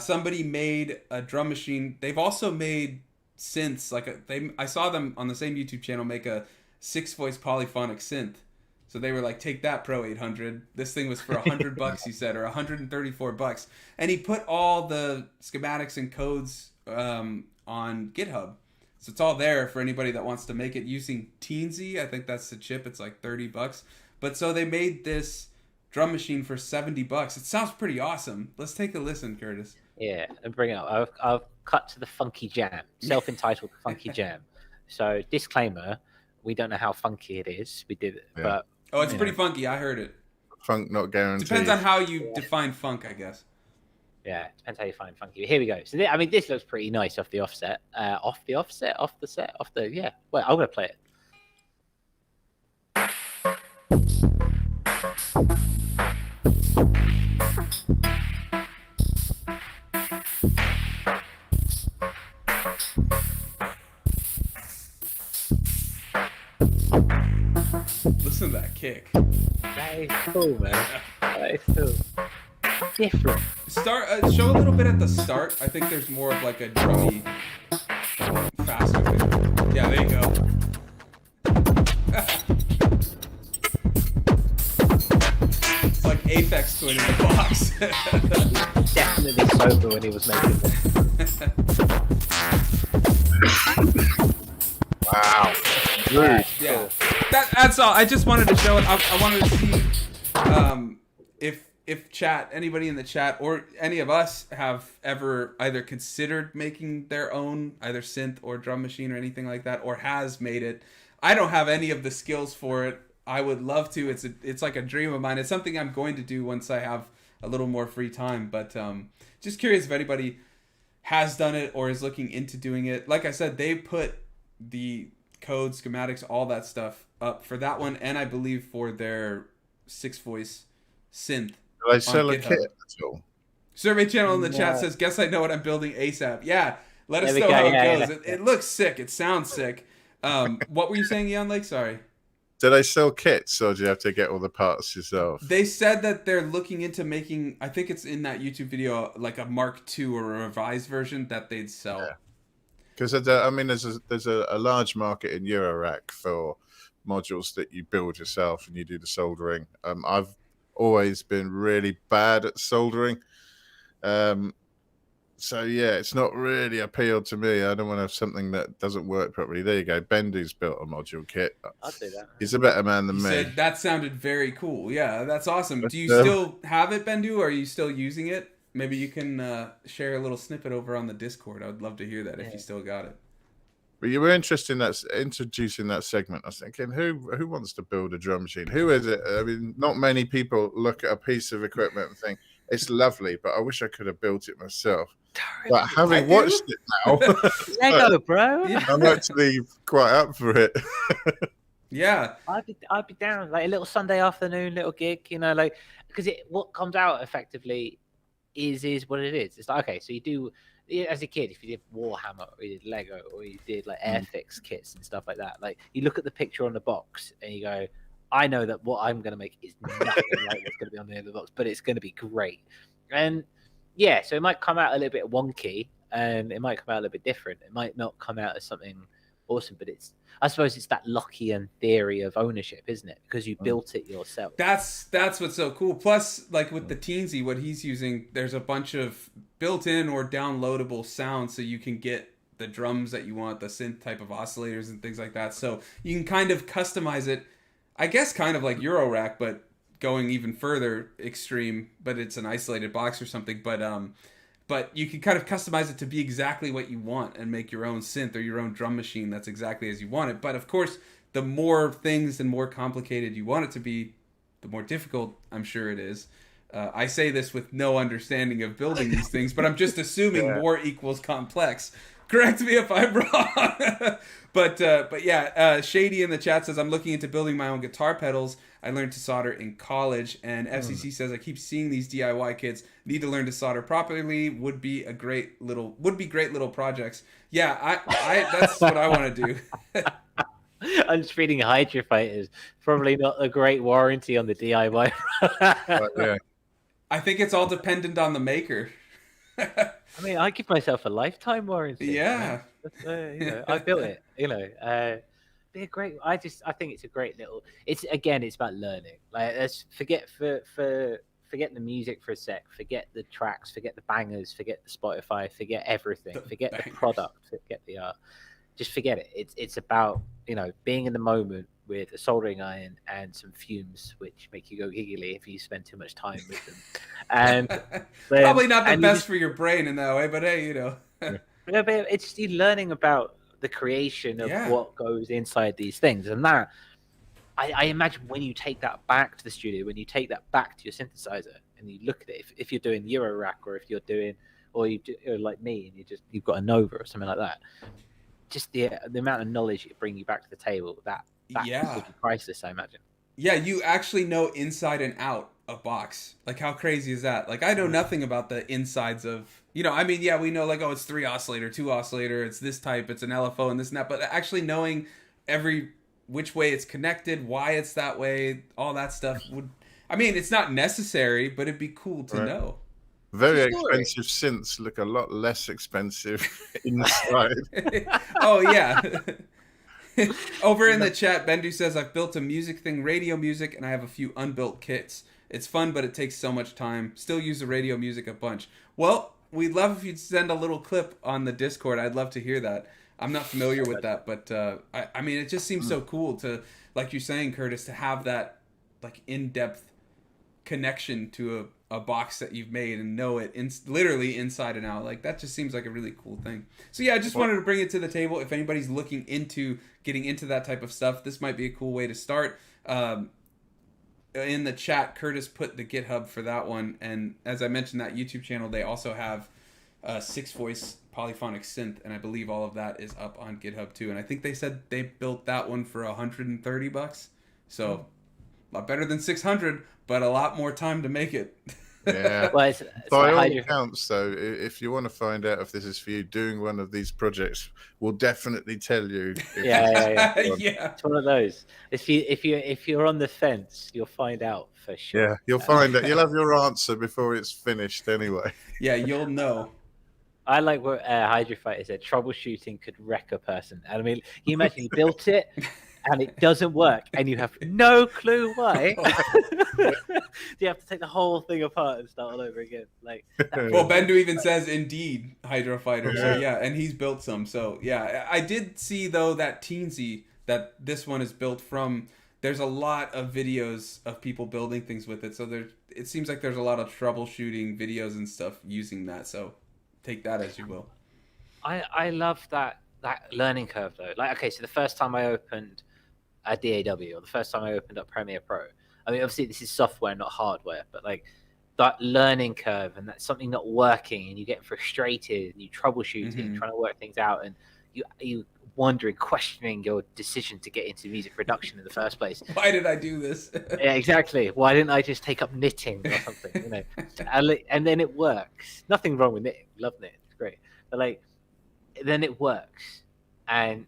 Somebody made a drum machine. They've also made synths. I saw them on the same YouTube channel make a 6-voice polyphonic synth. So they were like, take that, Pro 800. This thing was for $100, he said, or $134. And he put all the schematics and codes on GitHub. So it's all there for anybody that wants to make it using Teensy. I think that's the chip. It's like $30. But so they made this drum machine for $70. It sounds pretty awesome. Let's take a listen, Curtis. Yeah, and bring it up. I've cut to the funky jam, self-entitled funky jam. So disclaimer, we don't know how funky it is. We did it, but oh, it's pretty funky. I heard it. Funk not guaranteed. Depends on how you define funk, I guess. yeah, depends how you find funky. But here we go. So this looks pretty nice off the offset. Yeah. Well, I'm gonna play it. Listen to that kick. That is cool, man. That is cool. Different. Show a little bit at the start. I think there's more of like a drummy, faster thing. Yeah, there you go. It's like Aphex Twin in the box. Definitely sober when he was making this. Wow. Yeah, that's all. I just wanted to show it. I wanted to see if chat, anybody in the chat or any of us have ever either considered making their own either synth or drum machine or anything like that, or has made it. I don't have any of the skills for it. I would love to. It's like a dream of mine. It's something I'm going to do once I have a little more free time. But just curious if anybody has done it or is looking into doing it. Like I said, they put the code, schematics, all that stuff up for that one, and I believe for their 6-voice synth. Do they sell a GitHub. kit at all? Survey channel in the chat says, "Guess I know what I'm building ASAP." Yeah, let us know how it goes. It looks sick. It sounds sick. What were you saying, Jan Lake? Sorry. Do they sell kits, or do you have to get all the parts yourself? They said that they're looking into making, I think it's in that YouTube video, like a Mark II or a revised version that they'd sell. Yeah. Because there's a large market in Eurorack for modules that you build yourself and you do the soldering. I've always been really bad at soldering, so yeah, it's not really appealed to me. I don't want to have something that doesn't work properly. There you go. Bendu's built a module kit. I'll do that. He's a better man than me. Said, that sounded very cool. Yeah, that's awesome. Do you still have it, Bendu? Or are you still using it? Maybe you can share a little snippet over on the Discord. I would love to hear that if you still got it. But you were interested in that, introducing that segment. I was thinking, who wants to build a drum machine? Who is it? I mean, not many people look at a piece of equipment and think, it's lovely, but I wish I could have built it myself. But having watched it now, Lego, bro. I'm actually quite up for it. Yeah, I'd be down, like a little Sunday afternoon, little gig, because what comes out effectively is what it is. It's like, okay, so you do, as a kid, if you did Warhammer or you did Lego or you did like Airfix kits and stuff like that, like you look at the picture on the box and you go, I know that what I'm going to make is nothing like what's going to be on the end of the box, but it's going to be great. And yeah, so it might come out a little bit wonky and it might come out a little bit different. It might not come out as something awesome, but I suppose it's that Lockean theory of ownership, isn't it? Because you built it yourself. That's what's so cool. Plus, like with the Teensy, what he's using, there's a bunch of built-in or downloadable sounds, so you can get the drums that you want, the synth type of oscillators and things like that. So you can kind of customize it, I guess, kind of like Eurorack, but going even further extreme. But it's an isolated box or something. But you can kind of customize it to be exactly what you want and make your own synth or your own drum machine that's exactly as you want it. But of course, the more things and more complicated you want it to be, the more difficult I'm sure it is. I say this with no understanding of building these things, but I'm just assuming more equals complex. Correct me if I'm wrong. But yeah, Shady in the chat says, I'm looking into building my own guitar pedals. I learned to solder in college. And FCC says, I keep seeing these DIY kids need to learn to solder properly. Would be great little projects. Yeah, I that's what I want to do. I'm just reading Hydra Fighters. Probably not a great warranty on the DIY. Yeah. I think it's all dependent on the maker. I mean, I give myself a lifetime warranty. Yeah. I built it. Be a great. I think it's a great little. It's about learning. Like, let's forget the music for a sec. Forget the tracks. Forget the bangers. Forget the Spotify. Forget everything. Forget the product. Forget the art. Just forget it. It's about being in the moment with a soldering iron and some fumes, which make you go giggly if you spend too much time with them. And probably not the best for your brain in that way, but hey, but it's just you learning about the creation of what goes inside these things, and that I imagine when you take that back to the studio, when you take that back to your synthesizer, and you look at it, if you're doing Eurorack, or if you're doing, or you do, like me, and you've got a Nova or something like that. Just the amount of knowledge it brings you back to the table, that would be priceless, I imagine. Yeah, you actually know inside and out a box. Like, how crazy is that? Like, I know nothing about the insides of, we know, like, oh, it's 3 oscillator, 2 oscillator, it's this type, it's an LFO and this and that, but actually knowing which way it's connected, why it's that way, all that stuff it's not necessary, but it'd be cool to know. Very expensive synths look a lot less expensive inside. Oh, yeah. Over in the chat, Bendu says, I've built a music thing, radio music, and I have a few unbuilt kits. It's fun, but it takes so much time. Still use the radio music a bunch. Well, we'd love if you'd send a little clip on the Discord. I'd love to hear that. I'm not familiar with that, but it just seems so cool to, like you're saying, Curtis, to have that like in-depth connection to a box that you've made and know it literally inside and out. Like, that just seems like a really cool thing. So yeah, I just wanted to bring it to the table. If anybody's looking into getting into that type of stuff, this might be a cool way to start. In the chat, Curtis put the GitHub for that one, and as I mentioned, that YouTube channel, they also have 6-voice polyphonic synth, and I believe all of that is up on GitHub too. And I think they said they built that one for $130, so a lot better than 600, but a lot more time to make it. Yeah. Well, by all accounts, though, if you want to find out if this is for you, doing one of these projects will definitely tell you. Yeah. It's one of those. If you're on the fence, you'll find out for sure. Yeah, you'll find out. You'll have your answer before it's finished, anyway. Yeah, you'll know. I like what Hydra Fighter said. Troubleshooting could wreck a person. And I mean, you imagine you built it and it doesn't work, and you have no clue why. You have to take the whole thing apart and start all over again. Like, well, Bendu even says, "Indeed, Hydra Fighter." So yeah, and he's built some. So yeah, I did see though that Teensy that this one is built from. There's a lot of videos of people building things with it. So it seems like there's a lot of troubleshooting videos and stuff using that. So take that as you will. I love that learning curve though. Like, okay, so the first time I opened a DAW, or the first time I opened up Premiere Pro, I mean, obviously this is software, not hardware, but like that learning curve, and that's something not working, and you get frustrated, and you troubleshoot it, trying to work things out, and you wondering, questioning your decision to get into music production in the first place. Why did I do this? Yeah, exactly. Why didn't I just take up knitting or something? And then it works. Nothing wrong with knitting. Love knitting. It's great. But like, then it works, and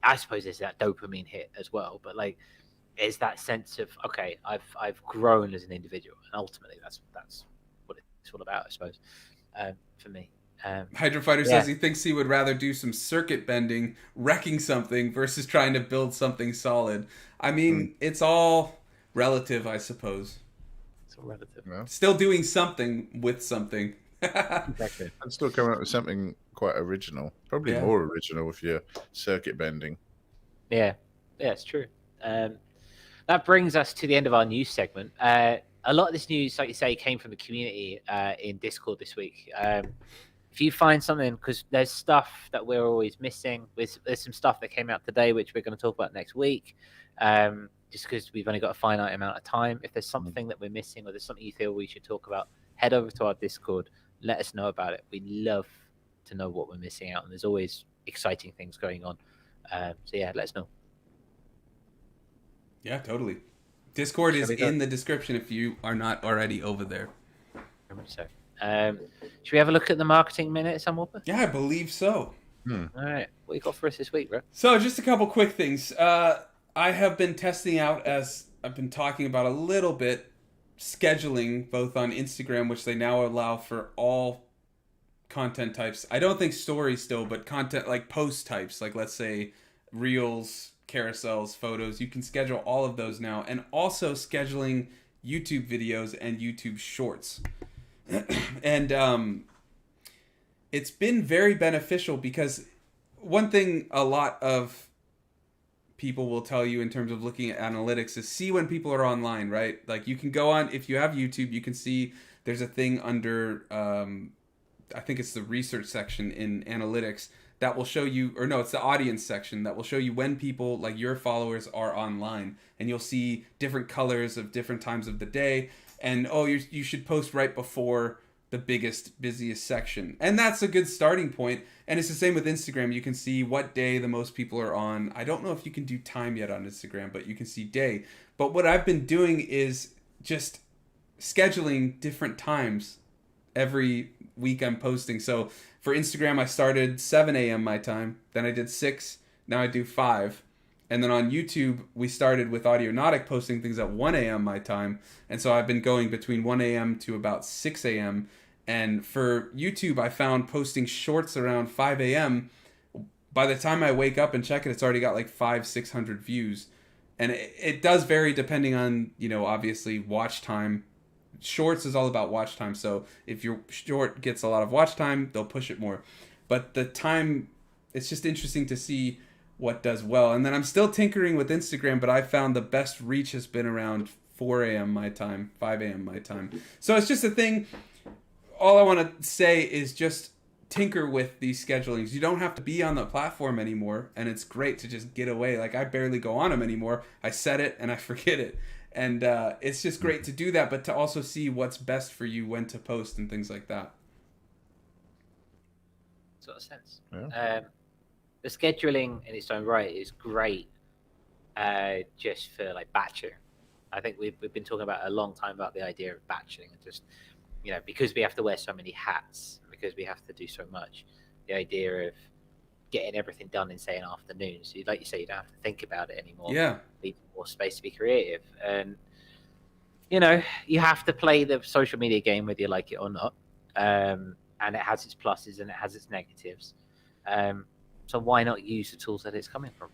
I suppose there's that dopamine hit as well. But like, is that sense of, okay, I've grown as an individual, and ultimately that's what it's all about, I suppose, for me. Hydra Fighter says he thinks he would rather do some circuit bending, wrecking something, versus trying to build something solid. I mean, it's all relative, I suppose. It's all relative. Yeah. Still doing something with something. Exactly. And still coming up with something quite original. Probably more original if you're circuit bending. Yeah, it's true. That brings us to the end of our news segment. A lot of this news, like you say, came from the community in Discord this week. If you find something, because there's stuff that we're always missing. There's some stuff that came out today, which we're going to talk about next week. just because we've only got a finite amount of time. If there's something that we're missing or there's something you feel we should talk about, head over to our Discord. Let us know about it. We love to know what we're missing out, and there's always exciting things going on. So yeah, let us know. Yeah, totally. Discord is in the description if you are not already over there. Very much so. Should we have a look at the marketing minute, Sunwarper? Yeah, I believe so. All right, what you got for us this week, bro? So just a couple quick things. I have been testing out, as I've been talking about a little bit, scheduling both on Instagram, which they now allow for all content types. I don't think stories still, but content like post types, like let's say reels, carousels, photos. You can schedule all of those now, and also scheduling YouTube videos and YouTube shorts. And it's been very beneficial because one thing a lot of people will tell you in terms of looking at analytics is see when people are online, right? Like you can go on, if you have YouTube, you can see there's a thing under, I think it's the research section in analytics that will show you, or no, it's the audience section that will show you when people, like your followers, are online. And you'll see different colors of different times of the day. And, oh, you should post right before the biggest, busiest section. And that's a good starting point. And it's the same with Instagram. You can see what day the most people are on. I don't know if you can do time yet on Instagram, but you can see day. But what I've been doing is just scheduling different times every week I'm posting. So for Instagram, I started 7 a.m. my time. Then I did 6. Now I do 5. And then on YouTube, we started with Audionaut posting things at 1 a.m. my time. And so I've been going between 1 a.m. to about 6 a.m. And for YouTube, I found posting shorts around 5 a.m. By the time I wake up and check it, it's already got like 500-600 views. And it does vary depending on, obviously watch time. Shorts is all about watch time. So if your short gets a lot of watch time, they'll push it more. But the time, it's just interesting to see what does well. And then I'm still tinkering with Instagram, but I found the best reach has been around 4 a.m. my time, 5 a.m. my time. So it's just a thing. All I want to say is just tinker with these schedulings. You don't have to be on the platform anymore, and it's great to just get away. Like I barely go on them anymore. I set it and I forget it. And it's just great to do that, but to also see what's best for you, when to post and things like that. Sort of sense. Yeah. The scheduling in its own right is great, just for like batching. I think we've been talking about a long time about the idea of batching, and just because we have to wear so many hats, because we have to do so much, the idea of getting everything done in say an afternoon. So like you say, you don't have to think about it anymore. Yeah. Need more space to be creative, and you have to play the social media game whether you like it or not. And it has its pluses and it has its negatives. So why not use the tools that it's coming from?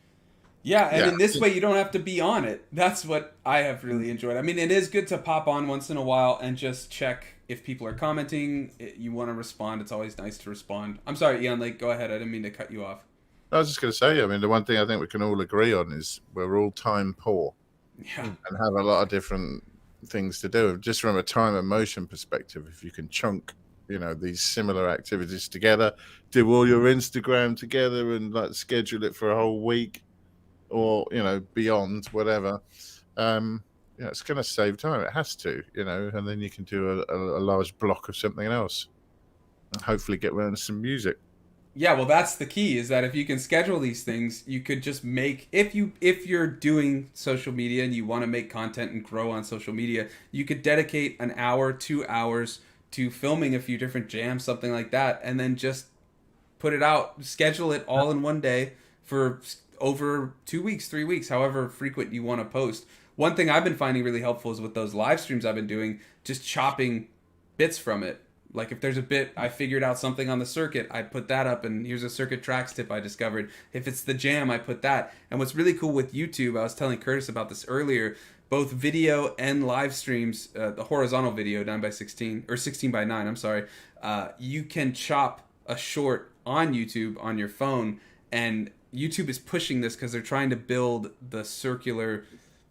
Yeah, and in this way, you don't have to be on it. That's what I have really enjoyed. I mean, it is good to pop on once in a while and just check if people are commenting. You want to respond. It's always nice to respond. I'm sorry, Ian, go ahead. I didn't mean to cut you off. I was just going to say, I mean, the one thing I think we can all agree on is we're all time poor. Yeah. And have a lot of different things to do. Just from a time and motion perspective, if you can chunk these similar activities together, do all your Instagram together and schedule it for a whole week or beyond, whatever, it's going to save time. It has to, and then you can do a large block of something else and hopefully get around some music. Yeah, well, that's the key, is that if you can schedule these things, you could just make, if you're doing social media and you want to make content and grow on social media, you could dedicate an hour, 2 hours to filming a few different jams, something like that, and then just put it out, schedule it all in one day for over 2 weeks, 3 weeks, however frequent you want to post. One thing I've been finding really helpful is with those live streams I've been doing, just chopping bits from it. Like if there's a bit, I figured out something on the circuit, I put that up, and here's a circuit tracks tip I discovered. If it's the jam, I put that. And what's really cool with YouTube, I was telling Curtis about this earlier, both video and live streams, the horizontal video 9:16 or 16:9, I'm sorry, you can chop a short on YouTube on your phone, and YouTube is pushing this because they're trying to build the circular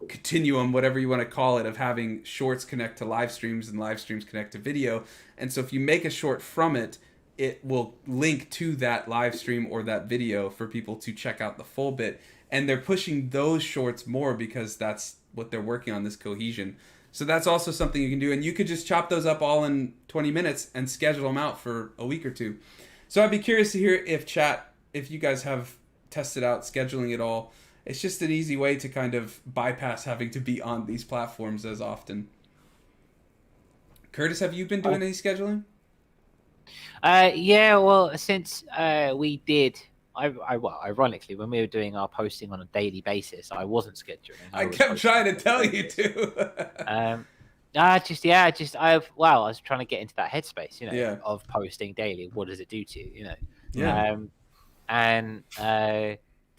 continuum, whatever you want to call it, of having shorts connect to live streams and live streams connect to video. And so if you make a short from it, it will link to that live stream or that video for people to check out the full bit. and they're pushing those shorts more because that's what they're working on, this cohesion. So that's also something you can do, and you could just chop those up all in 20 minutes and schedule them out for a week or two. So I'd be curious to hear if you guys have tested out scheduling it all. It's just an easy way to kind of bypass having to be on these platforms as often. Curtis, have you been doing any scheduling? Yeah, well, since we did, well, ironically, when we were doing our posting on a daily basis, I wasn't scheduling. I kept trying to tell you to. I was trying to get into that headspace, of posting daily. What does it do to you, Yeah. And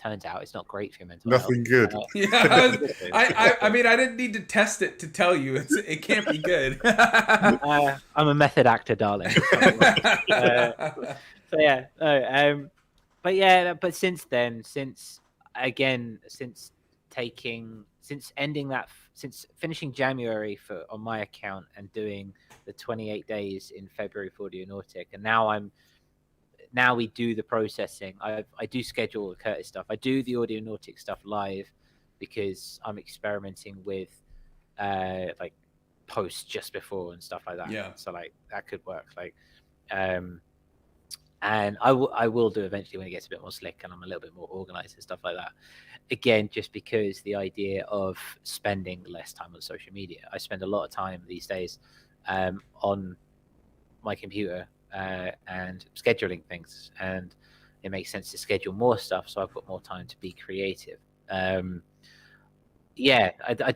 turns out it's not great for your mental Nothing health. good. Yeah, I mean, I didn't need to test it to tell you it can't be good. I'm a method actor, darling. But since then, since finishing January on my account and doing the 28 days in February for Audionautic, and now we do the processing. I do schedule the Curtis stuff. I do the Audionautic stuff live because I'm experimenting with like posts just before and stuff like that. Yeah. So like that could work. And I will do eventually when it gets a bit more slick and I'm a little bit more organized and stuff like that. Again, just because the idea of spending less time on social media. I spend a lot of time these days on my computer and scheduling things, and it makes sense to schedule more stuff so I've got more time to be creative. I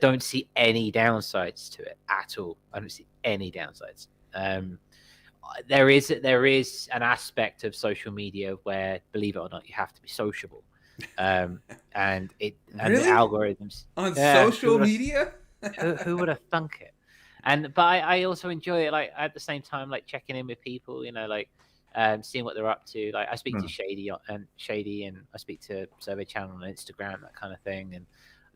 don't see any downsides to it at all. I don't see any downsides. There is an aspect of social media where, believe it or not, you have to be sociable, and the algorithms on social media. who would have thunk it? But I also enjoy it, like at the same time, like checking in with people, seeing what they're up to. Like I speak to Shady, and I speak to Survey Channel on Instagram, that kind of thing. And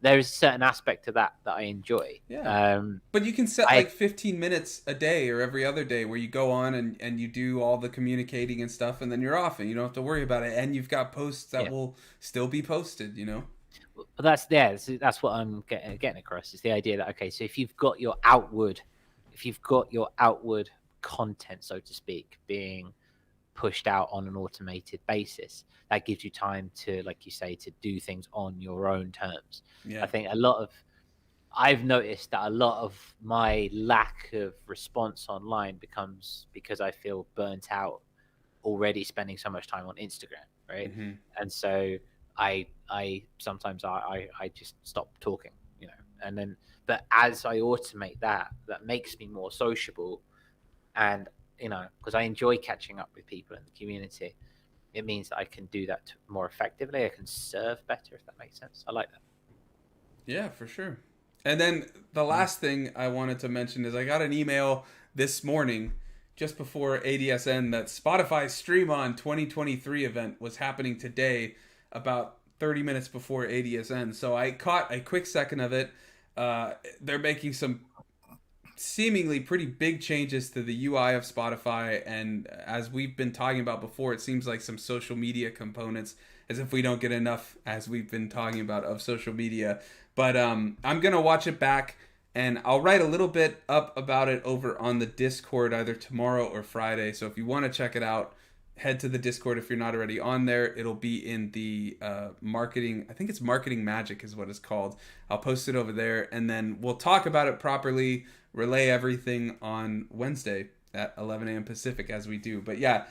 there is a certain aspect to that I enjoy. Yeah. But you can set 15 minutes a day or every other day where you go on and you do all the communicating and stuff, and then you're off and you don't have to worry about it. And you've got posts that will still be posted, But that's what I'm getting across, is the idea that, okay, so if you've got your outward content, so to speak, being pushed out on an automated basis, that gives you time to, like you say, to do things on your own terms. I think I've noticed that a lot of my lack of response online becomes because I feel burnt out already spending so much time on Instagram, right? Mm-hmm. And so I sometimes I just stop talking, and then, but as I automate that makes me more sociable, and because I enjoy catching up with people in the community, it means that I can do that more effectively. I can serve better, if that makes sense. I like that. Yeah, for sure. And then the last thing I wanted to mention is I got an email this morning just before ADSN that Spotify's Stream On 2023 event was happening today, about 30 minutes before ADSN. So I caught a quick second of it. They're making some seemingly pretty big changes to the UI of Spotify, and as we've been talking about before, it seems like some social media components, as if we don't get enough, as we've been talking about, of social media. But I'm gonna watch it back, and I'll write a little bit up about it over on the Discord either tomorrow or Friday. So if you want to check it out, head to the Discord if you're not already on there. It'll be in the marketing, I think it's Marketing Magic is what it's called. I'll post it over there, and then we'll talk about it properly, relay everything on Wednesday at 11 a.m. Pacific, as we do. But yeah,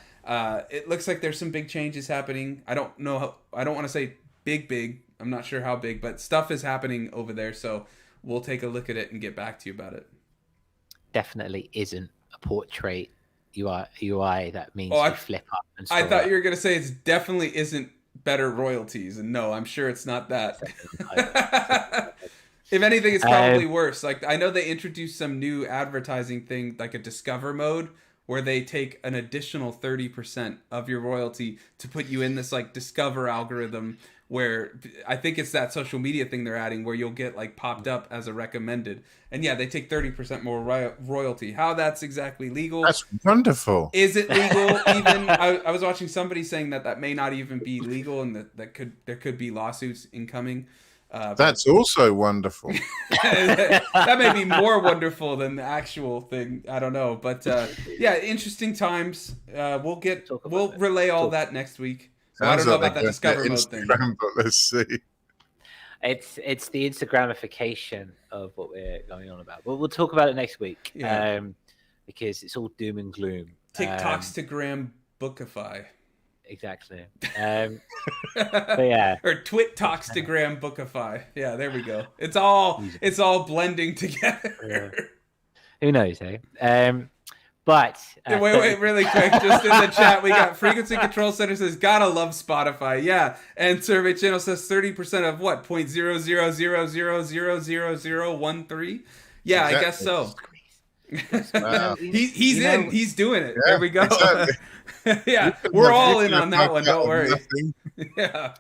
it looks like there's some big changes happening. I don't know I don't want to say big. I'm not sure how big, but stuff is happening over there. So we'll take a look at it and get back to you about it. Definitely isn't a portrait UI that means you flip up and I thought you were going to say it definitely isn't better royalties, and no, I'm sure it's not that. If anything, it's probably worse. Like, I know they introduced some new advertising thing, like a discover mode, where they take an additional 30% of your royalty to put you in this like discover algorithm where I think it's that social media thing they're adding where you'll get like popped up as a recommended. And yeah, they take 30% more royalty. How that's exactly legal. That's wonderful. Is it legal even? I was watching somebody saying that may not even be legal and that there could be lawsuits incoming. That's also wonderful. That may be more wonderful than the actual thing. I don't know, but yeah, interesting times. We'll relay all that next week. I don't know about that discover mode thing. But let's see. It's the Instagramification of what we're going on about. But we'll talk about it next week. Yeah. Because it's all doom and gloom. TikTokstagram bookify. Exactly. But yeah. Or Twit-Talkstagram bookify. Yeah, there we go. It's all blending together. Yeah. Who knows, eh? But wait, really quick, just in the chat, we got Frequency Control Center says gotta love Spotify, yeah, and Survey Channel says 30% of what 0.00000013. Yeah, exactly. I guess so. Wow. He's doing it. Yeah, there we go. Exactly. Yeah, we're all in on that one. Don't worry. Yeah.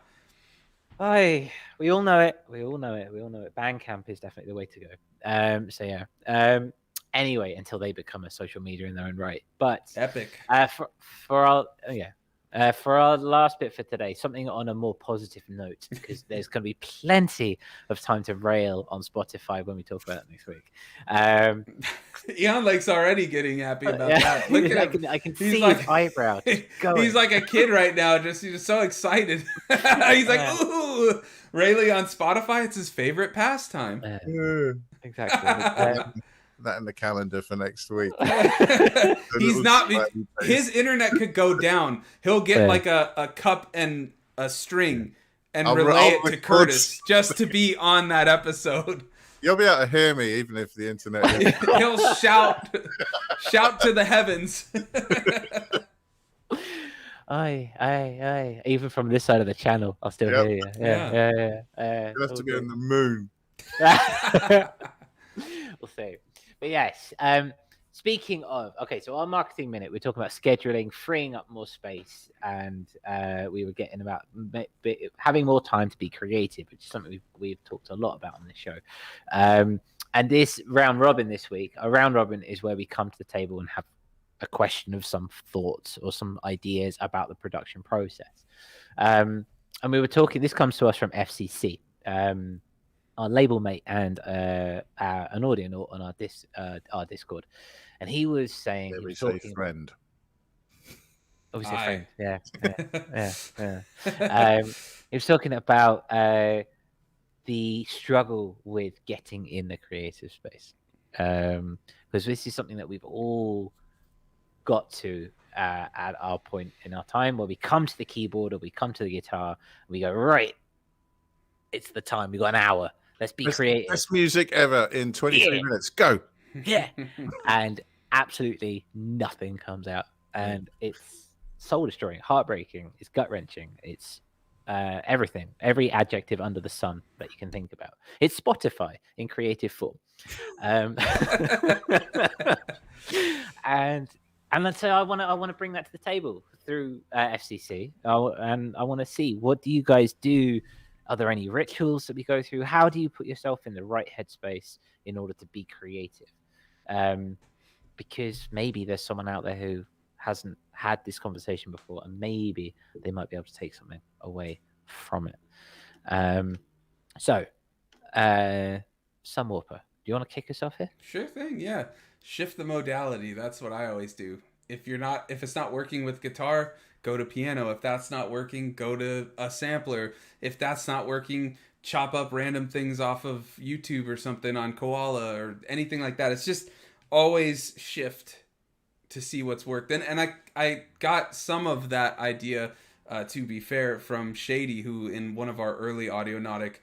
We all know it. Bandcamp is definitely the way to go. So yeah. Anyway, until they become a social media in their own right. But epic. For our last bit for today, something on a more positive note, because there's going to be plenty of time to rail on Spotify when we talk about it next week. Ian Lake's already getting happy about that. Look at him. I can see his eyebrow just going. He's like a kid right now, he's just so excited. He's like, ooh, railing on Spotify. It's his favorite pastime. Exactly. That in the calendar for next week. He's not. His internet could go down. He'll get like a cup and a string and relay it to Curtis just to be on that episode. You'll be able to hear me even if the internet. He'll shout to the heavens. Aye. Even from this side of the channel, I'll still hear you. Yeah. You'll have to go in the moon. We'll see. But yes, speaking of, so our marketing minute, we're talking about scheduling, freeing up more space, and we were getting about having more time to be creative, which is something we've talked a lot about on this show. And this round robin this week, a round robin is where we come to the table and have a question of some thoughts or some ideas about the production process. And we were talking, this comes to us from FCC. Our label mate and an Audionaut on our Discord, and he was saying, he was talking, friend. Obviously, friend. Yeah. He was talking about the struggle with getting in the creative space, because this is something that we've all got to at our point in our time where we come to the keyboard or we come to the guitar and we go, right, it's the time. We got an hour. Let's be creative. Best music ever in 23 minutes. Go. Yeah. And absolutely nothing comes out. And it's soul destroying, heartbreaking, it's gut wrenching. It's everything, every adjective under the sun that you can think about. It's Spotify in creative form. And so I want to bring that to the table through FCC. And I want to see, what do you guys do? Are there any rituals that we go through? How do you put yourself in the right headspace in order to be creative? Because maybe there's someone out there who hasn't had this conversation before, and maybe they might be able to take something away from it. Sunwarper, do you want to kick us off here? Sure thing, yeah. Shift the modality. That's what I always do. If it's not working with guitar, go to piano. If that's not working, go to a sampler. If that's not working, chop up random things off of YouTube or something on Koala or anything like that. It's just always shift to see what's worked. And I got some of that idea, to be fair, from Shady, who in one of our early Audionautic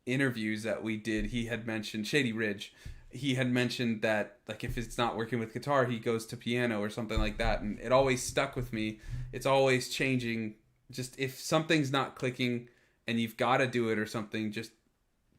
interviews that we did, he had mentioned, Shady Ridge, he had mentioned that like if it's not working with guitar, he goes to piano or something like that, and it always stuck with me. It's always changing. Just if something's not clicking and you've got to do it or something, just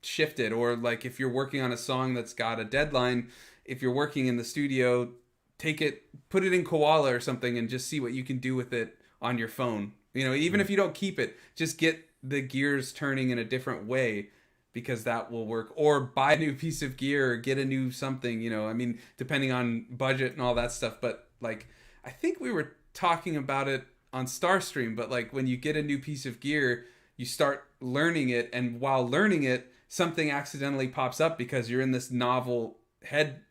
shift it. Or like if you're working on a song that's got a deadline, if you're working in the studio, take it, put it in Koala or something, and just see what you can do with it on your phone. You know, even if you don't keep it, just get the gears turning in a different way, because that will work. Or buy a new piece of gear, or get a new something, you know, I mean, depending on budget and all that stuff. But like, I think we were talking about it on Starstream, but like when you get a new piece of gear, you start learning it, and while learning it, something accidentally pops up because you're in this novel head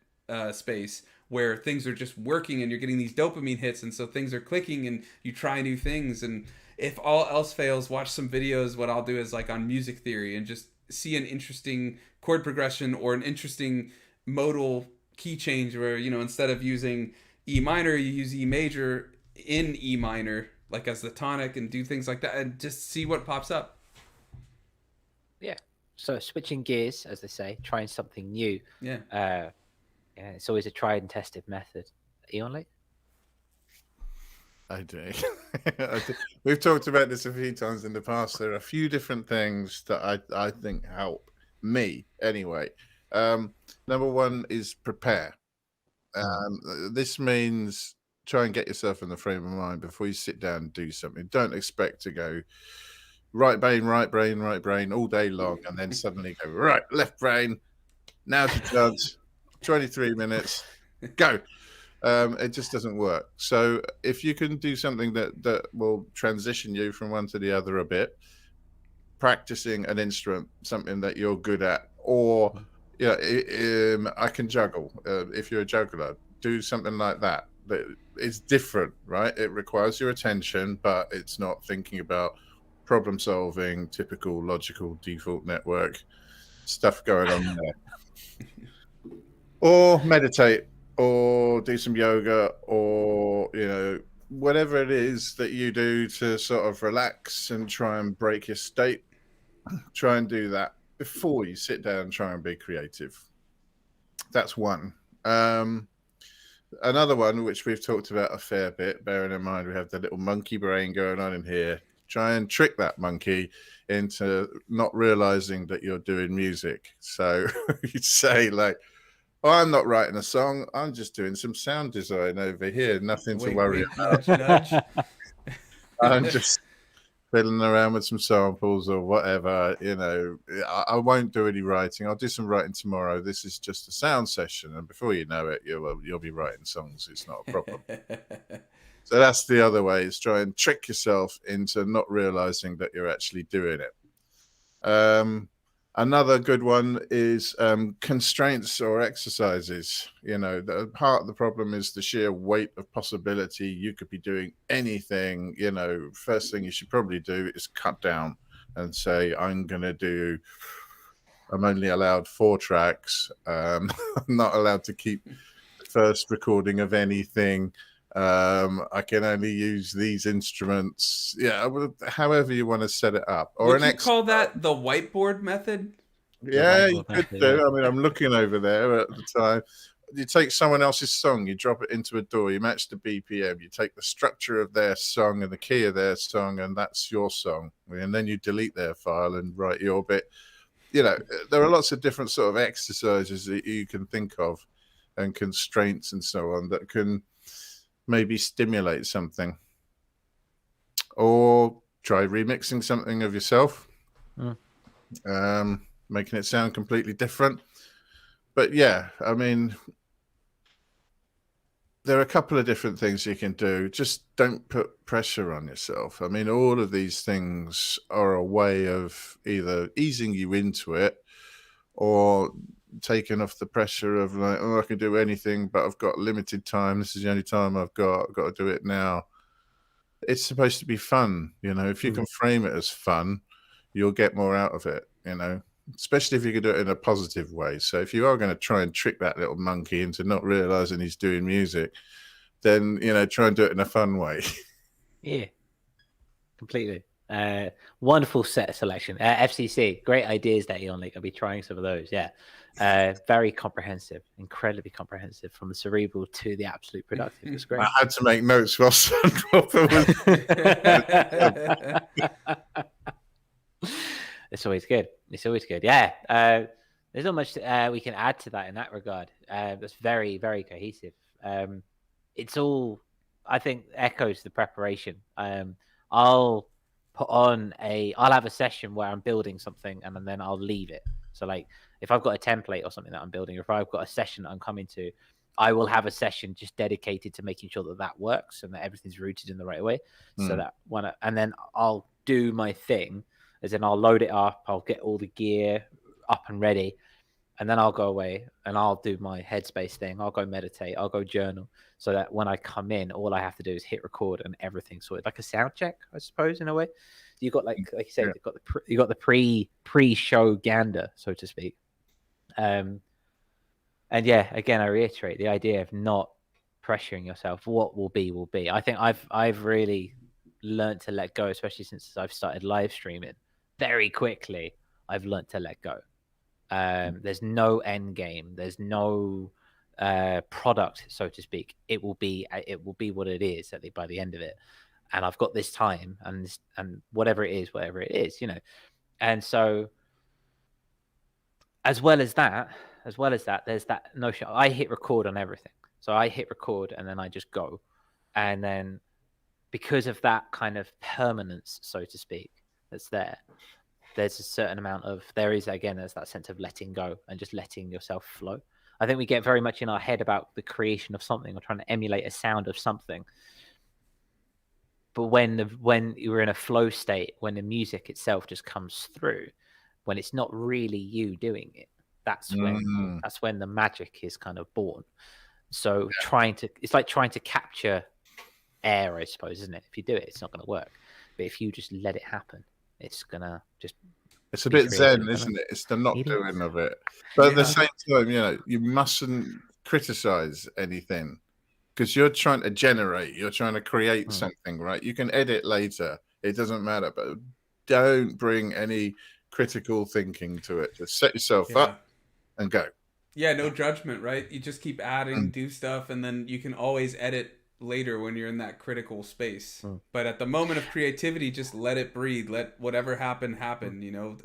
space where things are just working and you're getting these dopamine hits, and so things are clicking and you try new things. And if all else fails, watch some videos. What I'll do is like on music theory, and just see an interesting chord progression or an interesting modal key change where, you know, instead of using E minor, you use E major in E minor, like as the tonic, and do things like that, and just see what pops up. Yeah. So switching gears, as they say, trying something new. Yeah. Yeah, it's always a tried and tested method. Eon Lake? I do. We've talked about this a few times in the past. There are a few different things that I think help me anyway. Number one is prepare. This means try and get yourself in the frame of mind before you sit down and do something. Don't expect to go right brain all day long, and then suddenly go right left brain. Now's your chance. 23 minutes. Go. It just doesn't work. So if you can do something that will transition you from one to the other a bit, practicing an instrument, something that you're good at, or I can juggle. If you're a juggler, do something like that. It's different, right? It requires your attention, but it's not thinking about problem solving, typical logical default network stuff going on there. Or meditate, or do some yoga, or, you know, whatever it is that you do to sort of relax and try and break your state. Try and do that before you sit down and try and be creative. That's one. Another one, which we've talked about a fair bit, bearing in mind we have the little monkey brain going on in here. Try and trick that monkey into not realizing that you're doing music. So you'd say like, oh, I'm not writing a song. I'm just doing some sound design over here. Nothing to worry about. Nudge. I'm just fiddling around with some samples or whatever. You know, I won't do any writing. I'll do some writing tomorrow. This is just a sound session, and before you know it, you'll be writing songs. It's not a problem. So that's the other way, is try and trick yourself into not realizing that you're actually doing it. Another good one is constraints or exercises. You know, part of the problem is the sheer weight of possibility. You could be doing anything. You know, first thing you should probably do is cut down and say, I'm only allowed 4 tracks. I'm not allowed to keep the first recording of anything. I can only use these instruments. Yeah, however you want to set it up. Or would you call that the whiteboard method? Yeah, you could do. I mean, I'm looking over there at the time. You take someone else's song, you drop it into a DAW, you match the BPM, you take the structure of their song and the key of their song, and that's your song. And then you delete their file and write your bit. You know, there are lots of different sort of exercises that you can think of, and constraints and so on, that can maybe stimulate something. Or try remixing something of yourself, making it sound completely different. But yeah, I mean, there are a couple of different things you can do. Just don't put pressure on yourself. I mean, all of these things are a way of either easing you into it or taking off the pressure of like, oh, I can do anything, but I've got limited time. This is the only time I've got to do it now. It's supposed to be fun. You know, if you can frame it as fun, you'll get more out of it, you know, especially if you can do it in a positive way. So if you are going to try and trick that little monkey into not realizing he's doing music, then, you know, try and do it in a fun way. Yeah, completely. Wonderful set selection. FCC, great ideas that Eon Lake. I'll be trying some of those. Yeah. Very comprehensive, incredibly comprehensive, from the cerebral to the absolute productive. It's great. I had to make notes while Sunwarper was... It's always good. It's always good. Yeah. There's not much we can add to that in that regard. That's very, very cohesive. it's all, I think, echoes the preparation. I'll I'll have a session where I'm building something and then I'll leave it. So like if I've got a template or something that I'm building, or if I've got a session that I'm coming to, I will have a session just dedicated to making sure that that works and that everything's rooted in the right way. So that and then I'll do my thing, as in I'll load it up, I'll get all the gear up and ready, and then I'll go away and I'll do my headspace thing. I'll go meditate, I'll go journal, so that when I come in, all I have to do is hit record and everything's sorted, like a sound check, I suppose, in a way. You got like you said, you got the pre-show gander, so to speak. And yeah, again, I reiterate the idea of not pressuring yourself. What will be, will be. I think I've really learned to let go, especially since I've started live streaming. Very quickly, I've learned to let go. There's no end game. There's no product, so to speak. It will be what it is by the end of it. And I've got this time, and whatever it is, you know. And so, as well as that, there's that notion. I hit record on everything. So I hit record and then I just go. And then because of that kind of permanence, so to speak, that's there's a certain amount of, there's that sense of letting go and just letting yourself flow. I think we get very much in our head about the creation of something or trying to emulate a sound of something. But when you're in a flow state, when the music itself just comes through, when it's not really you doing it, that's when the magic is kind of born. So it's like trying to capture air, I suppose, isn't it? If you do it, it's not going to work. But if you just let it happen, it's gonna just. It's a bit zen, isn't it? It's the not doing of it. But at the same time, you know, you mustn't criticize anything because you're trying to generate, you're trying to create something, right? You can edit later. It doesn't matter, but don't bring any critical thinking to it. Just set yourself up and go. Yeah, no judgment, right? You just keep adding, do stuff, and then you can always edit later when you're in that critical space. But at the moment of creativity, just let it breathe. Let whatever happen, you know.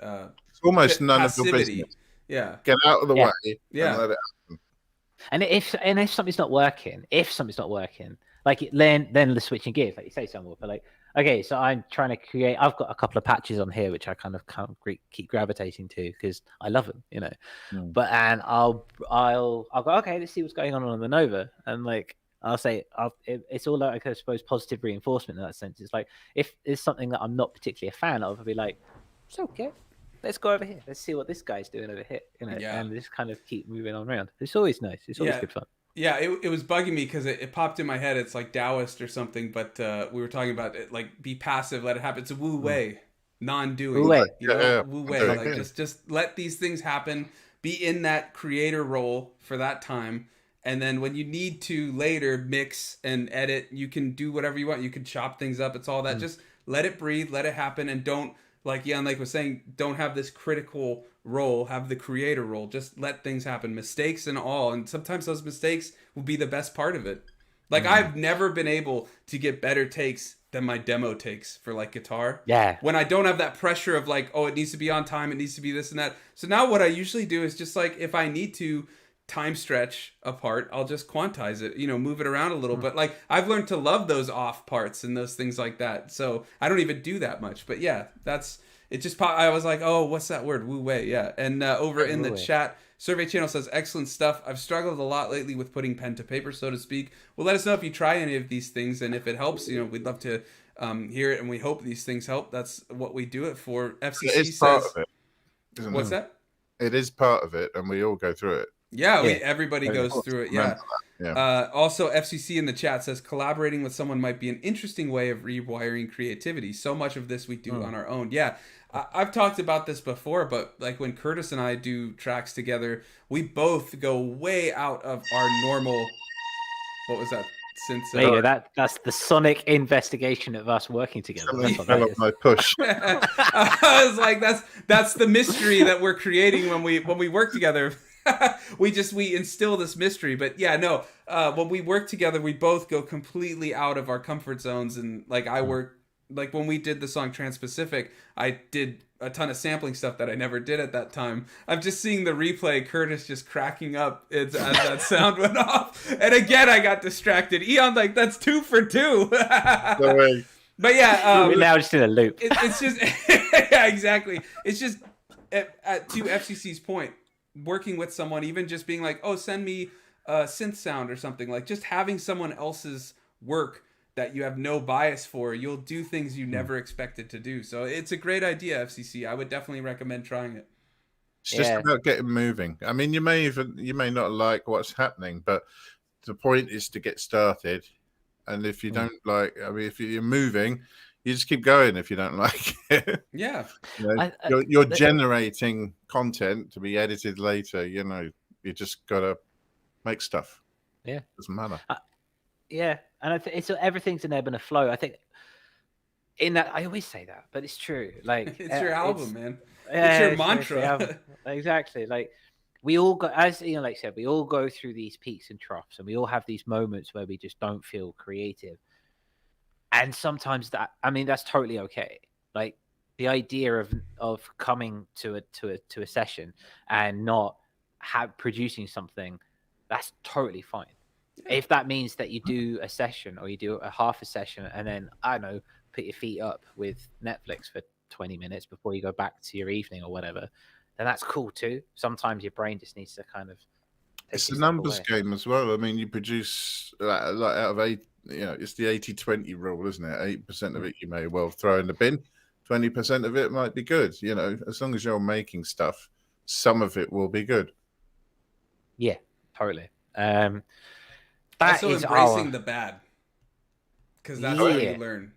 It's almost none of your business. Yeah. Get out of the way and let it happen. And if something's not working, like then the switching gears, like you say, Sunwarper, like, okay, so I'm trying to create. I've got a couple of patches on here which I kind of keep gravitating to because I love them, you know. But I'll go, okay, let's see what's going on the Nova, and like I'll say, it's all like, I suppose, positive reinforcement in that sense. It's like if it's something that I'm not particularly a fan of, I'll be like, it's okay. Let's go over here. Let's see what this guy's doing over here, you know, and just kind of keep moving on around. It's always nice. It's always good fun. Yeah, it was bugging me because it popped in my head. It's like Taoist or something, but we were talking about it, like be passive, let it happen. It's a Wu Wei, non-doing. Wu Wei, Wu Wei. Like just let these things happen. Be in that creator role for that time, and then when you need to later mix and edit, you can do whatever you want. You can chop things up. It's all that. Just let it breathe, let it happen, and don't. Like Jan was saying, don't have this critical role, have the creator role. Just let things happen, mistakes and all. And sometimes those mistakes will be the best part of it. Like I've never been able to get better takes than my demo takes for like guitar. Yeah. When I don't have that pressure of like, oh, it needs to be on time, it needs to be this and that. So now what I usually do is just like, if I need to time stretch a part, I'll just quantize it, you know, move it around a little. But like I've learned to love those off parts and those things like that, so I don't even do that much. But yeah, that's it. Just I was like, oh, what's that word? Wu Wei. Yeah. And over in the chat, Survey Channel says excellent stuff. I've struggled a lot lately with putting pen to paper, so to speak. Well, let us know if you try any of these things, and if it helps, you know, we'd love to hear it, and we hope these things help. That's what we do it for. FCC says part of it, isn't what's it? that? It is part of it, and we all go through it. Yeah, everybody goes through it. Yeah. Also, FCC in the chat says collaborating with someone might be an interesting way of rewiring creativity. So much of this we do on our own. Yeah, I've talked about this before, but like when Curtis and I do tracks together, we both go way out of our normal. What was that? There you go. That's the sonic investigation of us working together. That's my push. I was like, that's the mystery that we're creating when we work together. we instill this mystery. But yeah, no. When we work together, we both go completely out of our comfort zones, and like I work like when we did the song Trans-Pacific, I did a ton of sampling stuff that I never did at that time. I'm just seeing the replay, Curtis just cracking up as that sound went off. And again, I got distracted. Eon, like, that's 2 for 2. No way. But yeah. We're now just in a loop. It's just, yeah, exactly. It's just, to FCC's point, working with someone, even just being like, oh, send me a synth sound or something, like just having someone else's work that you have no bias for, you'll do things you never expected to do. So it's a great idea, FCC. I would definitely recommend trying it. It's just about getting moving. I mean, you may not like what's happening, but the point is to get started. And if you don't like, I mean, if you're moving, you just keep going if you don't like it. Yeah. You know, you're generating content to be edited later. You know, you just got to make stuff. Yeah. Doesn't matter. Yeah. And I think everything's an ebb and a flow. I think in that, I always say that, but it's true. Like, it's your album, man. Yeah, it's your mantra. Exactly. Like, we all go, as Ian like said, we all go through these peaks and troughs, and we all have these moments where we just don't feel creative. And sometimes that's totally okay. Like, the idea of coming to a session and not producing something, that's totally fine. If that means that you do a session or you do a half a session and then, I don't know, put your feet up with Netflix for 20 minutes before you go back to your evening or whatever, then that's cool too. Sometimes your brain just needs to kind of... It's a numbers game as well. I mean, you produce like out of 8, you know, it's the 80-20 rule, isn't it? 8% of it you may well throw in the bin. 20% of it might be good. You know, as long as you're making stuff, some of it will be good. Yeah, totally. Also embracing the bad, because that's how you learn.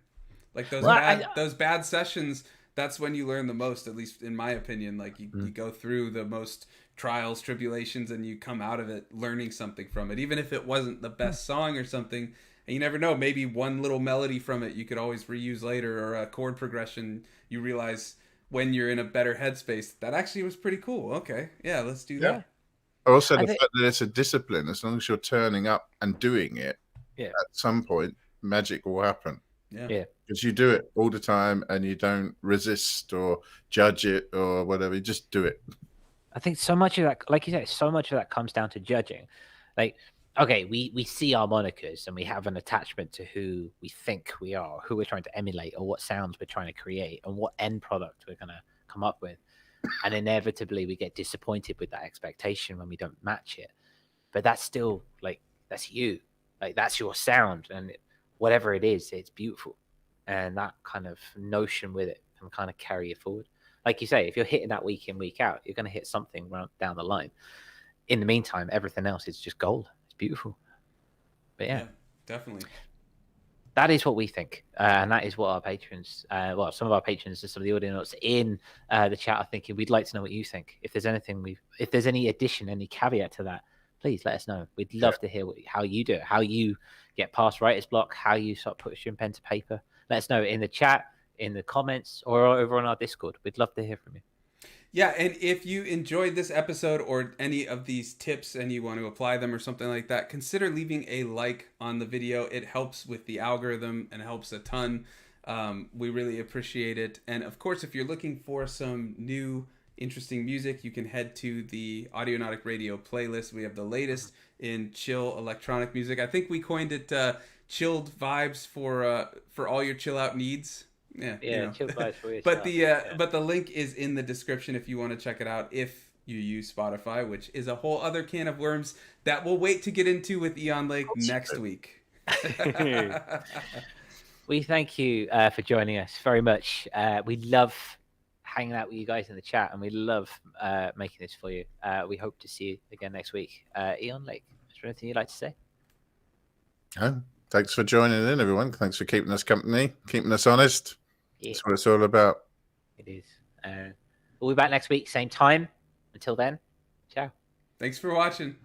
Like those bad sessions, that's when you learn the most, at least in my opinion. Like you go through the most trials, tribulations, and you come out of it learning something from it, even if it wasn't the best song or something. And you never know, maybe one little melody from it you could always reuse later, or a chord progression you realize when you're in a better headspace that actually was pretty cool. Okay, yeah, let's do that. Also, the fact that it's a discipline, as long as you're turning up and doing it, at some point, magic will happen. Yeah. Because you do it all the time and you don't resist or judge it or whatever. You just do it. I think so much of that, like you said, so much of that comes down to judging. Like, okay, we see our monikers and we have an attachment to who we think we are, who we're trying to emulate, or what sounds we're trying to create, and what end product we're going to come up with. And inevitably we get disappointed with that expectation when we don't match it. But that's still, like, that's you. Like, that's your sound. And whatever it is, it's beautiful. And that kind of notion with it can kind of carry you forward. Like you say, if you're hitting that week in, week out, you're going to hit something down the line. In the meantime, everything else is just gold. It's beautiful. But yeah definitely. That is what we think, and that is what our patrons, some of our patrons and some of the Audionauts in the chat are thinking. We'd like to know what you think. If there's anything if there's any addition, any caveat to that, please let us know. We'd love to hear how you do it, how you get past writer's block, how you start putting pen to paper. Let us know in the chat, in the comments, or over on our Discord. We'd love to hear from you. Yeah, and if you enjoyed this episode or any of these tips and you want to apply them or something like that, consider leaving a like on the video. It helps with the algorithm and helps a ton. We really appreciate it. And of course, if you're looking for some new interesting music, you can head to the Audionautic Radio playlist. We have the latest in chill electronic music. I think we coined it chilled vibes for all your chill out needs. Chill vibes for you. But the link is in the description if you want to check it out, if you use Spotify, which is a whole other can of worms that we'll wait to get into with Eon Lake next week. We thank you for joining us very much. We love hanging out with you guys in the chat, and we love making this for you. We hope to see you again next week. Eon Lake, is there anything you'd like to say? Thanks for joining in, everyone. Thanks for keeping us company, keeping us honest. Yeah. That's what it's all about. It is. We'll be back next week, same time. Until then, ciao. Thanks for watching.